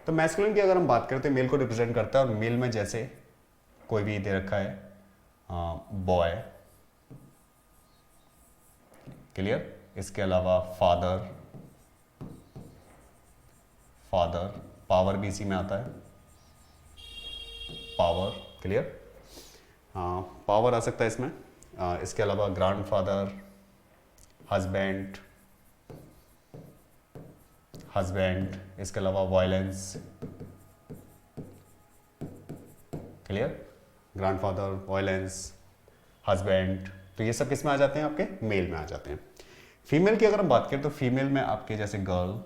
तो मैस्कुलिन की अगर हम बात करें तो मेल को रिप्रेजेंट करता है, और मेल में जैसे कोई भी दे रखा है बॉय, क्लियर। इसके अलावा फादर, फादर, पावर भी इसी में आता है, पावर, क्लियर। पावर आ सकता है इसमें। इसके अलावा ग्रैंडफादर, हस्बैंड, हस्बैंड। इसके अलावा violence, clear. Grandfather, violence, husband, तो ये सब किस में आ जाते हैं, आपके मेल में आ जाते हैं। फीमेल की अगर हम बात करें तो फीमेल में आपके जैसे गर्ल,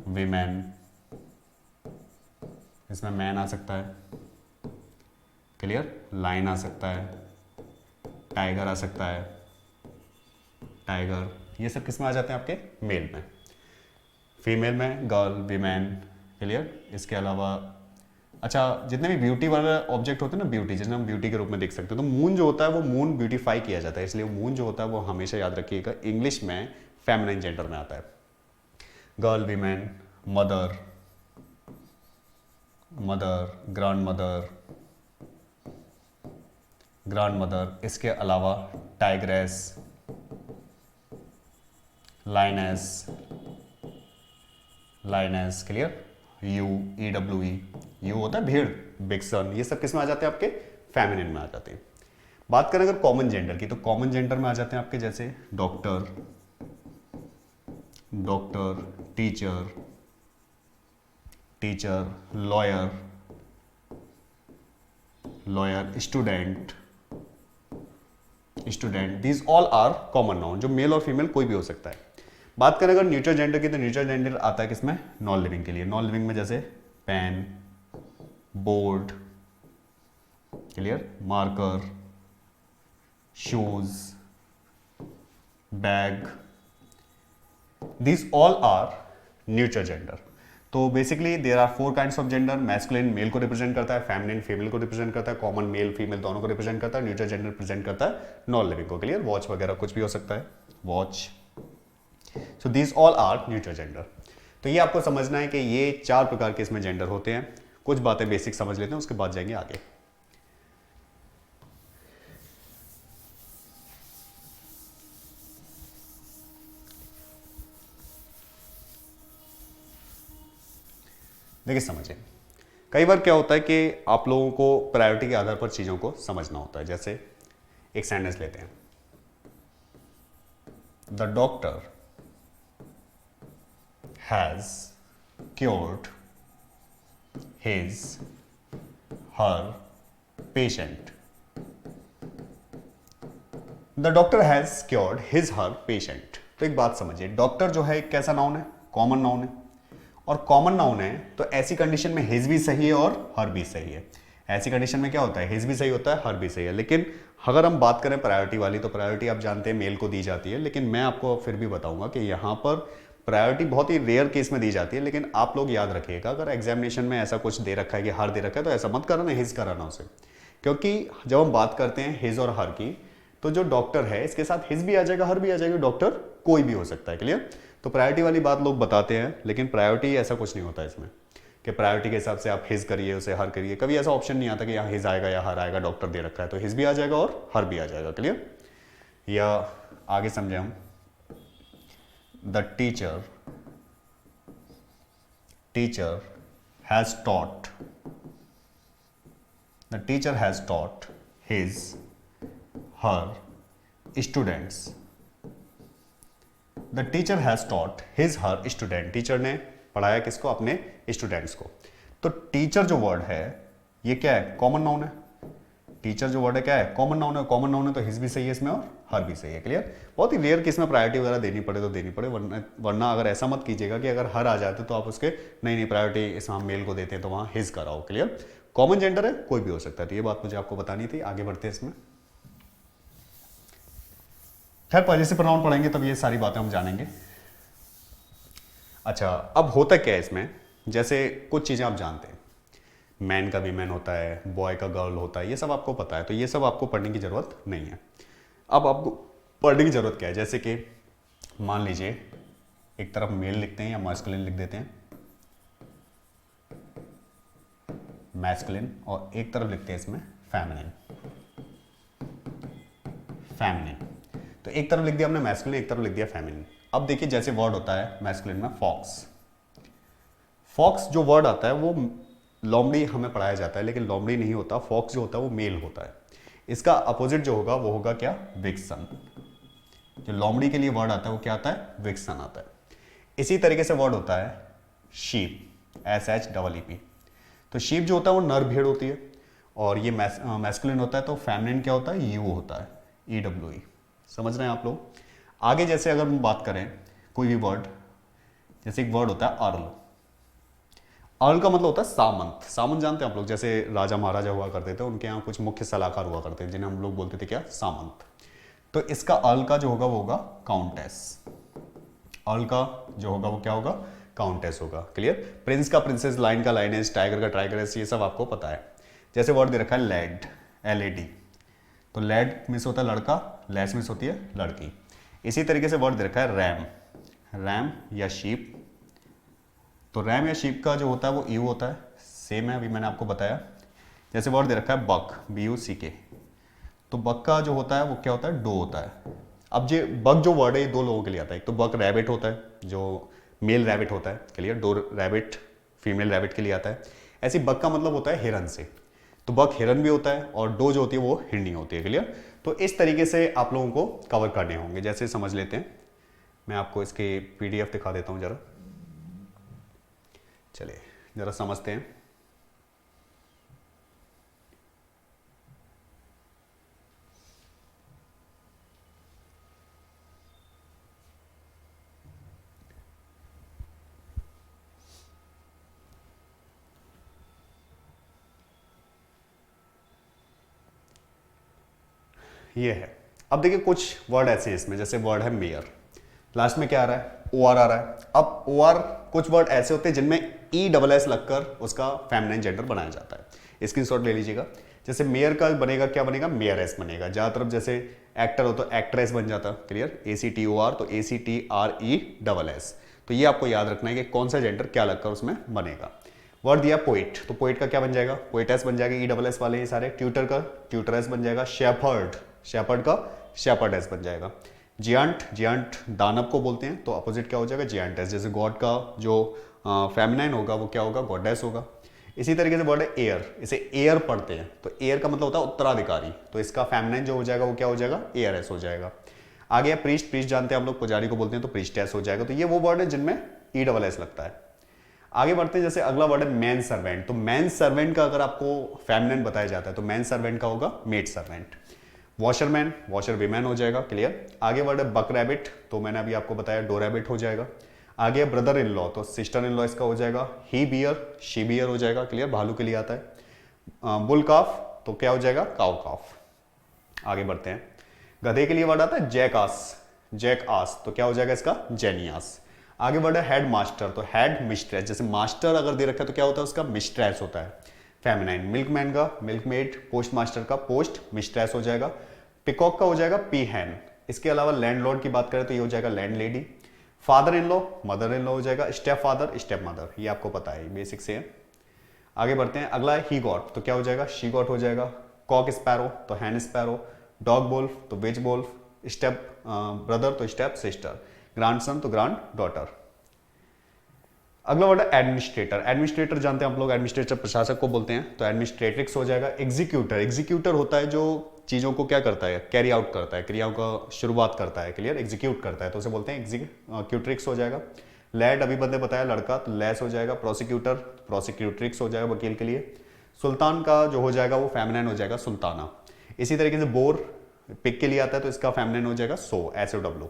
वीमेन, इसमें मैन आ सकता है, क्लियर। लाइन आ सकता है, टाइगर आ सकता है, टाइगर, ये सब किस में आ जाते हैं आपके मेल में। फीमेल में गर्ल, वीमेन, क्लियर। इसके अलावा अच्छा, जितने भी ब्यूटी वाले ऑब्जेक्ट होते हैं ना, ब्यूटी, जिन्हें हम ब्यूटी के रूप में देख सकते हैं, तो मून जो होता है वो मून ब्यूटीफाई किया जाता है, इसलिए मून जो होता है वो हमेशा याद रखिएगा इंग्लिश में फेमिनिन जेंडर में आता है। Girl, women, mother, mother, grandmother, grandmother. इसके अलावा tigress, lioness, lioness, clear. Ewe, EWE, ewe होता है भेड़, बिक्सन, ये सब किस में आ जाते हैं आपके फेमिनिन में आ जाते हैं। बात करें अगर कॉमन जेंडर की तो कॉमन जेंडर में आ जाते हैं आपके जैसे doctor, doctor, teacher, teacher, lawyer, lawyer, student, student. These all are common noun, जो मेल और फीमेल कोई भी हो सकता है। बात करें अगर न्यूट्रल जेंडर की तो न्यूट्रल जेंडर आता है किसमें, नॉन लिविंग के लिए। नॉन लिविंग में जैसे pen, board, clear, marker, shoes, bag, these all are neutral gender. तो basically there are 4 kinds of gender. Masculine male को रिप्रेजेंट करता है, फेमिनिन फीमेल को रिप्रेजेंट करता है, कॉमन मेल फीमेल दोनों को रिप्रेजेंट करता है, न्यूट्रल जेंडर रिप्रेजेंट करता है नॉन लिविंग को, क्लियर। वॉच वगैरह कुछ भी हो सकता है, watch. So these all are neutral gender. तो ये आपको समझना है कि ये 4 प्रकार के इसमें जेंडर होते हैं। कुछ बातें बेसिक समझ लेते हैं, उसके बाद जाएंगे आगे। देखिए समझिए, कई बार क्या होता है कि आप लोगों को प्रायोरिटी के आधार पर चीज़ों को समझना होता है। जैसे एक सेंटेंस लेते हैं, the doctor has cured his her patient. The doctor has cured his her patient. तो एक बात समझिए, डॉक्टर जो है एक कैसा नाउन है, कॉमन नाउन है, और कॉमन नाउन है तो ऐसी कंडीशन में हिज भी सही है और हर भी सही है। ऐसी कंडीशन में क्या होता है, हिज भी सही होता है, हर भी सही है। लेकिन अगर हम बात करें प्रायोरिटी वाली, तो प्रायोरिटी आप जानते हैं मेल को दी जाती है, लेकिन मैं आपको फिर भी बताऊंगा कि यहाँ पर प्रायोरिटी बहुत ही रेयर केस में दी जाती है। लेकिन आप लोग याद रखिएगा, अगर एग्जामिनेशन में ऐसा कुछ दे रखा है कि हर दे रखा है, तो ऐसा मत कराना हिज कराना उसे, क्योंकि जब हम बात करते हैं हिज और हर की, तो जो डॉक्टर है इसके साथ हिज भी आ जाएगा, हर भी आ जाएगा, डॉक्टर कोई भी हो सकता है। क्लियर? तो प्रायोरिटी वाली बात लोग बताते हैं, लेकिन प्रायोरिटी ऐसा कुछ नहीं होता इसमें कि प्रायोरिटी के हिसाब से आप हिज करिए उसे हर करिए। कभी ऐसा ऑप्शन नहीं आता कि यहाँ हिज आएगा या हर आएगा, डॉक्टर दे रखा है तो हिज भी आ जाएगा और हर भी आ जाएगा। क्लियर? या आगे समझे हम, the teacher has taught his her students. The teacher has taught his her student. Teacher ने पढ़ाया किसको, अपने स्टूडेंट्स को। तो टीचर जो वर्ड है ये क्या है, कॉमन नाउन है। टीचर जो वर्ड है क्या है, कॉमन नाउन है। कॉमन नाउन है तो हिज भी सही है इसमें और हर भी सही है। क्लियर? बहुत ही रेयर केस में प्रायोरिटी वगैरह देनी पड़े तो देनी पड़े, वरना अगर ऐसा मत कीजिएगा कि अगर हर आ जाते तो आप उसके नहीं प्रायोरिटी इसमें हम मेल को देते हैं तो वहां हिज कराओ। क्लियर? कॉमन जेंडर है, कोई भी हो सकता है। तो ये बात मुझे आपको बतानी थी। आगे बढ़ते हैं इसमें। खैर पॉजेसिव प्रोनाउन पढ़ेंगे तब ये सारी बातें हम जानेंगे। अच्छा, अब होता क्या है इसमें, जैसे कुछ चीजें आप जानते हैं, मैन का वीमेन होता है, बॉय का गर्ल होता है, ये सब आपको पता है, तो ये सब आपको पढ़ने की जरूरत नहीं है। अब आपको पढ़ने की जरूरत क्या है, जैसे कि मान लीजिए एक तरफ मेल लिखते हैं या मैस्कुलिन लिख देते हैं, मैस्कुलिन, और एक तरफ लिखते हैं इसमें फेमिनिन। तो एक तरफ लिख दिया हमने मैस्कुलिन, एक तरफ लिख दिया फेमिनिन। अब देखिए जैसे वर्ड होता है मैस्कुलिन में फॉक्स जो वर्ड आता है वो लोमड़ी हमें पढ़ाया जाता है, लेकिन लोमड़ी नहीं होता, फॉक्स जो होता है वो मेल होता है। इसका अपोजिट जो होगा वो होगा क्या, विक्सन। जो लोमड़ी के लिए वर्ड आता है वो क्या आता है, विक्सन आता है। इसी तरीके से वर्ड होता है शीप, SHEEP। तो शीप जो होता है वो नर भेड़ होती है, और ये मैस्कुलिन होता है, तो फेमिनिन क्या होता है, यू होता है, EWE। समझ रहे हैं आप लोग? आगे जैसे अगर हम बात करें कोई भी वर्ड, जैसे एक वर्ड होता है अर्ल का मतलब होता है सामंत। सामंत जानते हैं आप लोग, जैसे राजा महाराजा हुआ करते थे, उनके यहाँ कुछ मुख्य सलाहकार हुआ करते थे जिन्हें हम लोग बोलते थे क्या, सामंत। तो इसका अर्ल का जो होगा वो होगा काउंटेस। अर्ल का जो होगा वो क्या होगा, काउंटेस होगा। क्लियर? प्रिंस का प्रिंसेस, लाइन का लाइनेस, टाइगर का टाइगरेस, ये सब आपको पता है। जैसे वर्ड दे रखा है लैड, LAD, तो लैड मिस होता है लड़का, लेस मिस होती है लड़की। इसी तरीके से वर्ड दे रखा है रैम या शीप, तो रैम या शीप का जो होता है वो यू होता है, सेम है, अभी मैंने आपको बताया। जैसे वर्ड दे रखा है बक, BUCK, तो बक का जो होता है वो क्या होता है, डो होता है। अब ये बक जो वर्ड है ये दो लोगों के लिए आता है, एक तो बक रैबिट होता है जो मेल रैबिट होता है, clear, doe rabbit female rabbit के लिए आता है। ऐसी बक का मतलब होता है हिरन से, तो बक हिरन भी होता है, और डो जो होती है वो हिरनी होती है। क्लियर? तो इस तरीके से आप लोगों को कवर करने होंगे। जैसे समझ लेते हैं, मैं आपको इसके PDF दिखा देता हूं जरा, चलिए जरा समझते हैं। ये है, अब देखिए कुछ वर्ड ऐसे हैं इसमें, जैसे वर्ड है मेयर, लास्ट में क्या आ रहा है, OR आ रहा है। अब OR कुछ वर्ड ऐसे होते हैं जिनमें ESS लगकर उसका फेमिनिन जेंडर बनाया जाता है। स्क्रीनशॉट ले लीजिएगा। जैसे मेयर का बनेगा, क्या बनेगा, मेयरेस बनेगा। ज्यादातर जैसे एक्टर हो तो एक्ट्रेस बन जाता, क्लियर, ACTOR, तो ACTRESS। तो ये आपको याद रखना है कि कौन सा जेंडर क्या लगकर उसमें बनेगा। वर्ड दिया पोइट, तो पोइट का क्या बन जाएगा, पोइटेस बन जाएगा, ESS वाले ये सारे। ट्यूटर का ट्यूटरेस बन जाएगा। शेपर्ड का शेपर्डेस बन जाएगा। जियांट दानव को बोलते हैं, तो अपोजिट क्या हो जाएगा, जियांटेस। जैसे गॉड का जो फेमिनाइन होगा वो क्या होगा, गॉडेस होगा। इसी तरीके से वर्ड है एयर, इसे एयर पढ़ते हैं, तो एयर का मतलब होता है उत्तराधिकारी, तो इसका फेमिनाइन जो हो जाएगा वो क्या हो जाएगा, एयरएस हो जाएगा। आगे प्रीस्ट जानते हैं हम लोग, पुजारी को बोलते हैं, तो प्रीस्टेस हो जाएगा। तो ये वो वर्ड है जिनमें ई डबल एस लगता है। आगे बढ़ते हैं, जैसे अगला वर्ड है मैन सर्वेंट। तो मैन सर्वेंट का अगर आपको फेमिनिन बताया जाता है तो मैन सर्वेंट का होगा maid servant. Washerman, washer women हो जाएगा, क्लियर। आगे वर्ड है बक रैबिट, तो मैंने अभी आपको बताया डो रैबिट हो जाएगा। आगे ब्रदर इन लॉ, तो सिस्टर इन लॉ इसका हो जाएगा ही बियर, शी बियर हो जाएगा, क्लियर, भालू के लिए आता है। बुल काफ, तो क्या हो जाएगा काउ काफ। आगे बढ़ते हैं, गधे के लिए वर्ड आता है जैक आस, तो क्या हो जाएगा इसका जेनियास। आगे वर्ड है हेड मास्टर, तो हेड मिस्ट्रेस, जैसे मास्टर अगर दे रखा है तो क्या होता है उसका मिस्ट्रेस होता है, फेमिनाइन। मिल्कमैन का मिल्कमेड, पोस्ट मास्टर का पोस्ट मिस्ट्रेस हो जाएगा। पिकॉक का हो जाएगा पी हैन। इसके अलावा लैंडलॉर्ड की बात करें तो ये हो जाएगा land lady. Father in law, mother in law हो जाएगा, स्टेप फादर, स्टेप मदर, ये आपको पता है, बेसिक से है। आगे बढ़ते हैं, अगला है ही गॉट, तो क्या हो जाएगा शी गॉट हो जाएगा। कॉक स्पैरो, तो हैन स्पैरो। डॉग वोल्फ, तो विच वोल्फ। स्टेप ब्रदर, तो स्टेप सिस्टर। ग्रैंडसन, तो ग्रैंड डॉटर। अगला वर्ड है एडमिनिस्ट्रेटर। एडमिनिस्ट्रेटर जानते हैं आप लोग, एडमिनिस्ट्रेटर प्रशासक को बोलते हैं, तो एडमिनिस्ट्रेट्रिक्स हो जाएगा। एग्जीक्यूटर, एग्जीक्यूटर होता है जो चीजों को क्या करता है, कैरी आउट करता है, क्रियाओं का शुरुआत करता है, क्लियर, एग्जीक्यूट करता है, तो उसे बोलते हैं एग्जीक्यूट्रिक्स हो जाएगा। लैड अभी बंदे बताया लड़का, तो लैस हो जाएगा। प्रोसिक्यूटर, प्रोसिक्यूट्रिक्स हो जाएगा वकील के लिए। सुल्तान का जो हो जाएगा वो फेमिनिन हो जाएगा सुल्ताना। इसी तरीके से बोर पिक के लिए आता है तो इसका फेमिनिन हो जाएगा सो, SOW।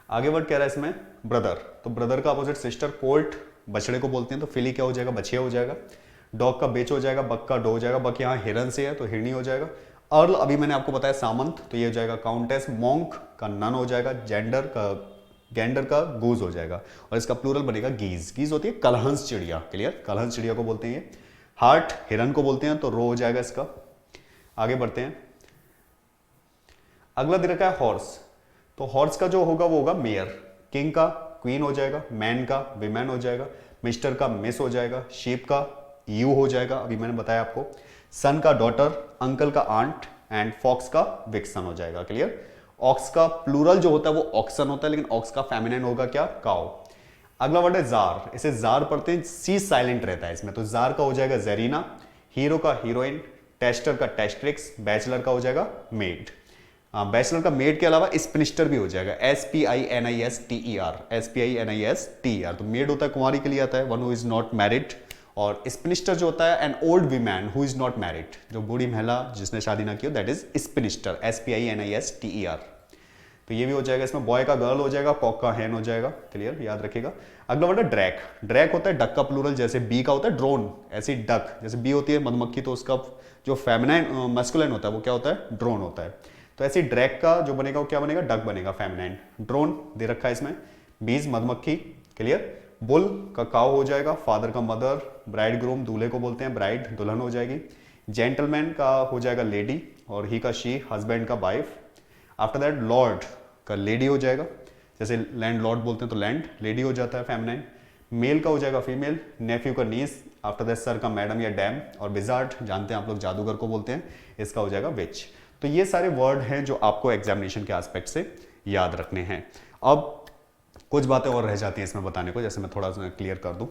आगे वर्ड कह रहा है इसमें ब्रदर, तो ब्रदर का अपोजिट सिस्टर। कोल्ट बछड़े को बोलते हैं, तो फिली क्या हो जाएगा बछिया हो जाएगा। डॉग का बेच हो जाएगा, बक का डो हो जाएगा, बक यहाँ हिरन से है तो हिरनी हो जाएगा। अर्ल अभी मैंने आपको बताया सामंत, तो ये हो जाएगा काउंटेस। मॉन्क का नन हो जाएगा। गैंडर का गूज हो जाएगा, और इसका प्लूरल बनेगा गीज। गीज होती है कलहंस चिड़िया, क्लियर, कलहंस चिड़िया को बोलते हैं ये। हार्ट हिरन को बोलते हैं, तो रो हो जाएगा इसका। आगे बढ़ते हैं, अगला दे रखा है हॉर्स, तो हॉर्स का जो होगा वो होगा मेयर। किंग का क्वीन हो जाएगा। मैन का विमेन हो जाएगा। मिस्टर का मिस हो जाएगा। शीप का यू हो जाएगा, अभी मैंने बताया आपको। सन का डॉटर, अंकल का आंट, एंड फॉक्स का विक्सन हो जाएगा, क्लियर। ऑक्स का प्लूरल जो होता है वो ऑक्सन होता है, लेकिन ऑक्स का फेमिनिन होगा क्या, काउ। अगला वर्ड है जार, इसे जार पढ़ते हैं, सी साइलेंट रहता है इसमें, तो जार का हो जाएगा जेरीना। हीरो का हीरोइन। टेस्टर का टेस्ट्रिक्स। बैचलर का हो जाएगा मेड। बैचलर का मेड के अलावा स्पिनिस्टर भी हो जाएगा, SPINISTER, SPINISTER। तो मेड होता है कुंवारी के लिए आता है, one who is not married. और स्पिनिस्टर जो होता है an old women who is not married, जो बूढ़ी महिला जिसने शादी ना की हो, दैट इज स्पिनिस्टर, SPINISTER। तो ये भी हो जाएगा इसमें। बॉय का गर्ल हो जाएगा। कॉक का हैन हो जाएगा, क्लियर, याद रखिएगा। अगला वर्ड है ड्रैक। ड्रैक होता है डक का प्लूरल, जैसे बी का होता है ड्रोन, ऐसे डक, जैसे बी होती है मधुमक्खी, तो उसका जो फेमिनाइन मैस्कुलिन होता है वो क्या होता है, ड्रोन होता है। तो ऐसे ड्रैक का जो बनेगा वो क्या बनेगा, डक बनेगा, फेमिनाइन। ड्रोन दे रखा है इसमें। बीज मधुमक्खी, क्लियर। बुल का काउ हो जाएगा। फादर का मदर। ब्राइड ग्रूम दूल्हे को बोलते हैं, ब्राइड दुल्हन हो जाएगी। जेंटलमैन का हो जाएगा लेडी, और ही का शी, हस्बैंड का वाइफ। आफ्टर दैट लॉर्ड का लेडी हो जाएगा, जैसे लैंड लॉर्ड बोलते हैं तो लैंड लेडी हो जाता है, फेमिनाइन। मेल का हो जाएगा फीमेल। नेफ्यू का नीस। आफ्टर दैट सर का मैडम या डैम। और विजार्ड जानते हैं आप लोग, जादूगर को बोलते हैं, इसका हो जाएगा विच। तो ये सारे वर्ड हैं जो आपको एग्जामिनेशन के एस्पेक्ट से याद रखने हैं। अब कुछ बातें और रह जाती हैं इसमें बताने को, जैसे मैं थोड़ा सा क्लियर कर दूं।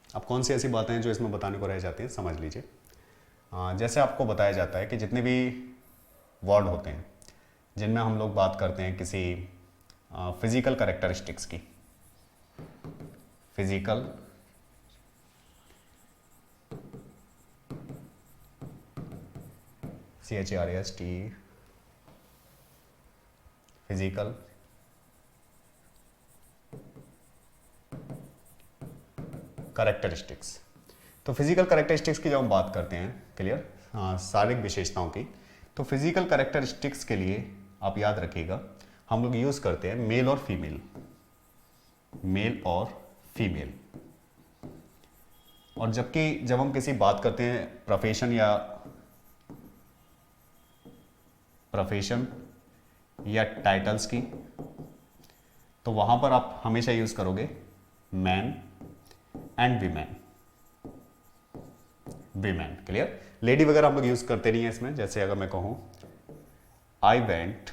अब कौन सी ऐसी बातें हैं जो इसमें बताने को रह जाती हैं, समझ लीजिए। जैसे आपको बताया जाता है कि जितने भी वर्ड होते हैं जिनमें हम लोग बात करते हैं किसी फिजिकल कैरेक्टरिस्टिक्स की, फिजिकल CHAREST, फिजिकल कैरेक्टरिस्टिक्स। तो फिजिकल कैरेक्टरिस्टिक्स की जब हम बात करते हैं, क्लियर, शारीरिक विशेषताओं की, तो फिजिकल कैरेक्टरिस्टिक्स के लिए आप याद रखिएगा हम लोग यूज करते हैं मेल और फीमेल, मेल और फीमेल। और जबकि जब हम किसी बात करते हैं प्रोफेशन या टाइटल्स की, तो वहां पर आप हमेशा यूज करोगे man and women, women, clear. Lady वगैरह हम लोग यूज करते नहीं है इसमें। जैसे अगर मैं कहूं I went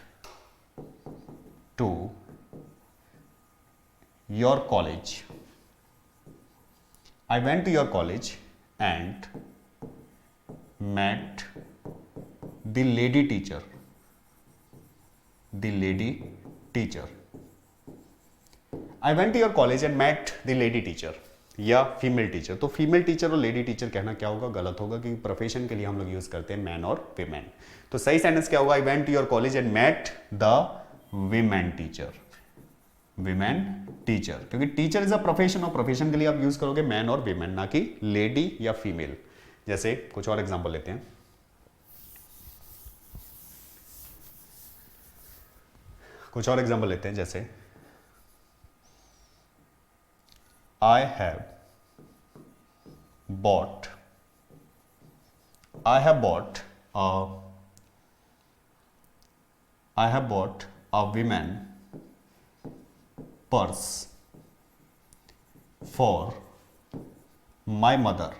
to your college, I went to your college and met the lady teacher, the lady teacher. I went to your college and met the lady teacher, या फीमेल टीचर। तो फीमेल टीचर और lady teacher कहना क्या होगा, गलत होगा, क्योंकि profession के लिए हम लोग यूज करते हैं मैन और विमेन। तो सही सेंटेंस क्या होगा, I went to your college and met the women teacher, women teacher, क्योंकि टीचर इज अ प्रोफेशन और प्रोफेशन के लिए आप यूज करोगे मैन और विमेन, ना कि लेडी या फीमेल। जैसे कुछ और एग्जांपल लेते हैं, कुछ और एग्जांपल लेते हैं, जैसे I have bought a women purse for my mother,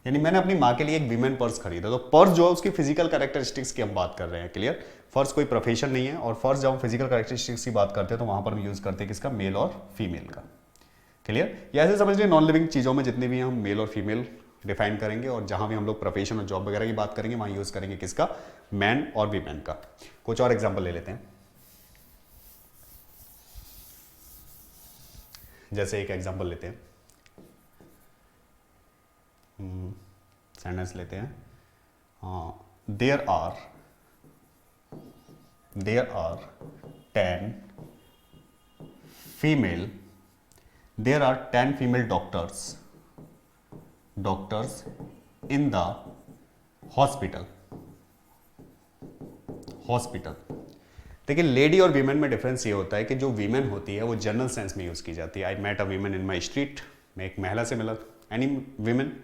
यानी मैंने अपनी माँ के लिए एक विमेन पर्स खरीदा। तो पर्स जो है उसकी फिजिकल कैरेक्टरिस्टिक्स की हम बात कर रहे हैं, क्लियर। पर्स कोई प्रोफेशन नहीं है, और पर्स जब हम फिजिकल कैरेक्टरिस्टिक्स की बात करते हैं तो वहां पर हम यूज करते हैं किसका, मेल और फीमेल का, क्लियर। या ऐसे समझ लीजिए नॉन लिविंग चीजों में जितनी भी हम मेल और फीमेल डिफाइन करेंगे, और जहां भी हम लोग प्रोफेशन और जॉब वगैरह की बात करेंगे वहां यूज करेंगे किसका, मैन और वीमेन का। कुछ और एग्जाम्पल ले लेते हैं, जैसे एक एग्जाम्पल लेते हैं, सेंटेंस लेते हैं, there are 10 female doctors in the hospital। देखिए लेडी और वीमेन में डिफरेंस ये होता है कि जो वीमेन होती है वो जनरल सेंस में यूज की जाती है। I met a women in my street, मैं एक महिला से मिला, एनी वीमेन।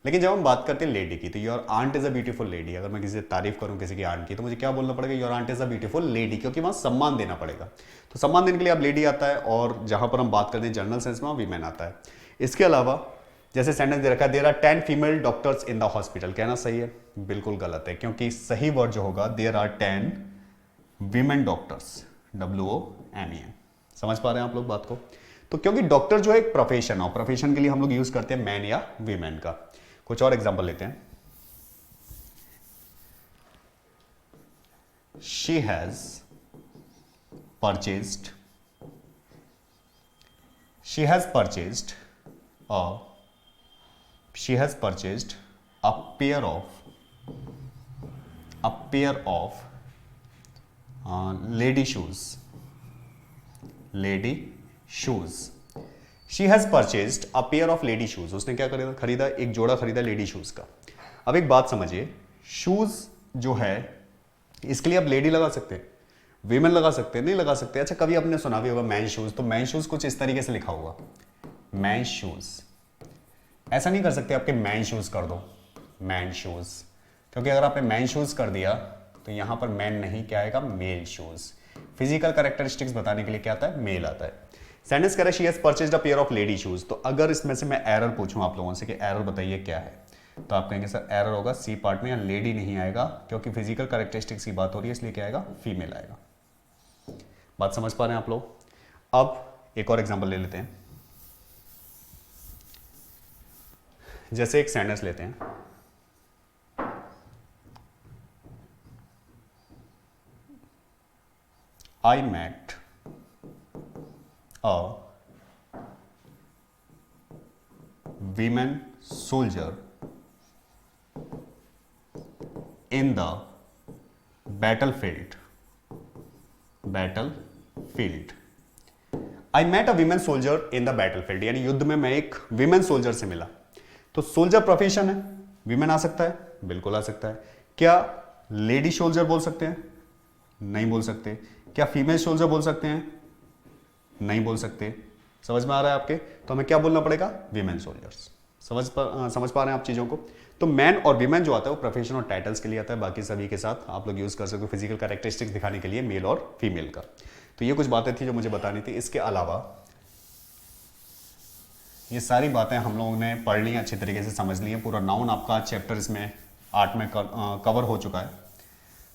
लेकिन जब हम बात करते हैं लेडी की, तो your aunt is a beautiful lady, अगर मैं किसी से तारीफ करूं किसी की आंट की, तो मुझे क्या बोलना पड़ेगा, your aunt is a beautiful lady, क्योंकि वहां सम्मान देना पड़ेगा। तो सम्मान देने के लिए अब लेडी आता है, और जहां पर हम बात करते हैं जनरल सेंस में वीमेन आता है। इसके अलावा जैसे सेंटेंस दे रखा है, there are 10 female doctors in the hospital, कहना सही है, बिल्कुल गलत है, क्योंकि सही वर्ड जो होगा there are 10 women doctors, WOMEN। समझ पा रहे हैं आप लोग बात को। तो क्योंकि डॉक्टर जो है एक प्रोफेशन है, प्रोफेशन के लिए हम लोग यूज करते हैं मैन या वीमेन का। कुछ और एग्जांपल लेते हैं, she has purchased a pair of lady shoes। She has purchased a pair of lady shoes। उसने क्या खरीदा, एक जोड़ा खरीदा लेडी शूज का। अब एक बात समझिए, शूज जो है इसके लिए आप लेडी लगा सकते हैं, वीमेन लगा सकते हैं, नहीं लगा सकते। अच्छा कभी आपने सुना भी होगा मैन शूज, तो मैन शूज कुछ इस तरीके से लिखा होगा, मैन शूज। ऐसा नहीं कर सकते आपके मैन शूज कर दो, मैन शूज, क्योंकि अगर आपने मैन शूज कर दिया तो यहां पर मैन नहीं, क्या आएगा, मेल शूज। फिजिकल कैरेक्टरिस्टिक्स बताने के लिए क्या आता है, मेल आता है। सेंटेंस कह रहा है she has purchased a pair of lady shoes. तो अगर इसमें से मैं एरर पूछूं आप लोगों से कि एरर बताइए क्या है, तो आप कहेंगे सर एरर होगा सी पार्ट में, या लेडी नहीं आएगा, क्योंकि फिजिकल कैरेक्टरिस्टिक्स की बात हो रही है, इसलिए क्या आएगा, फीमेल आएगा। बात समझ पा रहे हैं आप लोग। अब एक और एग्जांपल ले लेते हैं, जैसे एक सेंटेंस लेते हैं, I met a women soldier in the battlefield। I met a women soldier in the battlefield, यानी युद्ध में मैं एक विमेन सोल्जर से मिला। तो सोल्जर प्रोफेशन है, विमेन आ सकता है, बिल्कुल आ सकता है। क्या लेडी सोल्जर बोल सकते हैं, नहीं बोल सकते। क्या फीमेल सोल्जर बोल सकते हैं, नहीं बोल सकते। समझ में आ रहा है आपके, तो हमें क्या बोलना पड़ेगा, वीमेन सोल्जर्स। समझ पा रहे हैं आप चीजों को। तो मैन और वीमेन जो आता है वो प्रोफेशन और टाइटल्स के लिए आता है, बाकी सभी के साथ आप लोग यूज कर सकते हो फिजिकल कैरेक्टरिस्टिक्स दिखाने के लिए मेल और फीमेल का। तो ये कुछ बातें थी जो मुझे बतानी थी। इसके अलावा ये सारी बातें हम लोगों ने पढ़ ली, अच्छे तरीके से समझ ली है। पूरा नाउन आपका चैप्टर इसमें 8 में कवर हो चुका है।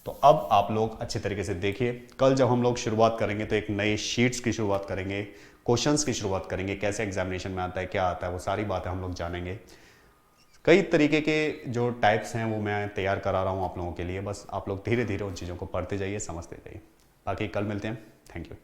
तो अब आप लोग अच्छे तरीके से देखिए, कल जब हम लोग शुरुआत करेंगे तो एक नए शीट्स की शुरुआत करेंगे, क्वेश्चंस की शुरुआत करेंगे, कैसे एग्जामिनेशन में आता है, क्या आता है, वो सारी बातें हम लोग जानेंगे। कई तरीके के जो टाइप्स हैं वो मैं तैयार करा रहा हूँ आप लोगों के लिए। बस आप लोग धीरे धीरे उन चीज़ों को पढ़ते जाइए, समझते जाइए। बाकी कल मिलते हैं। Thank you.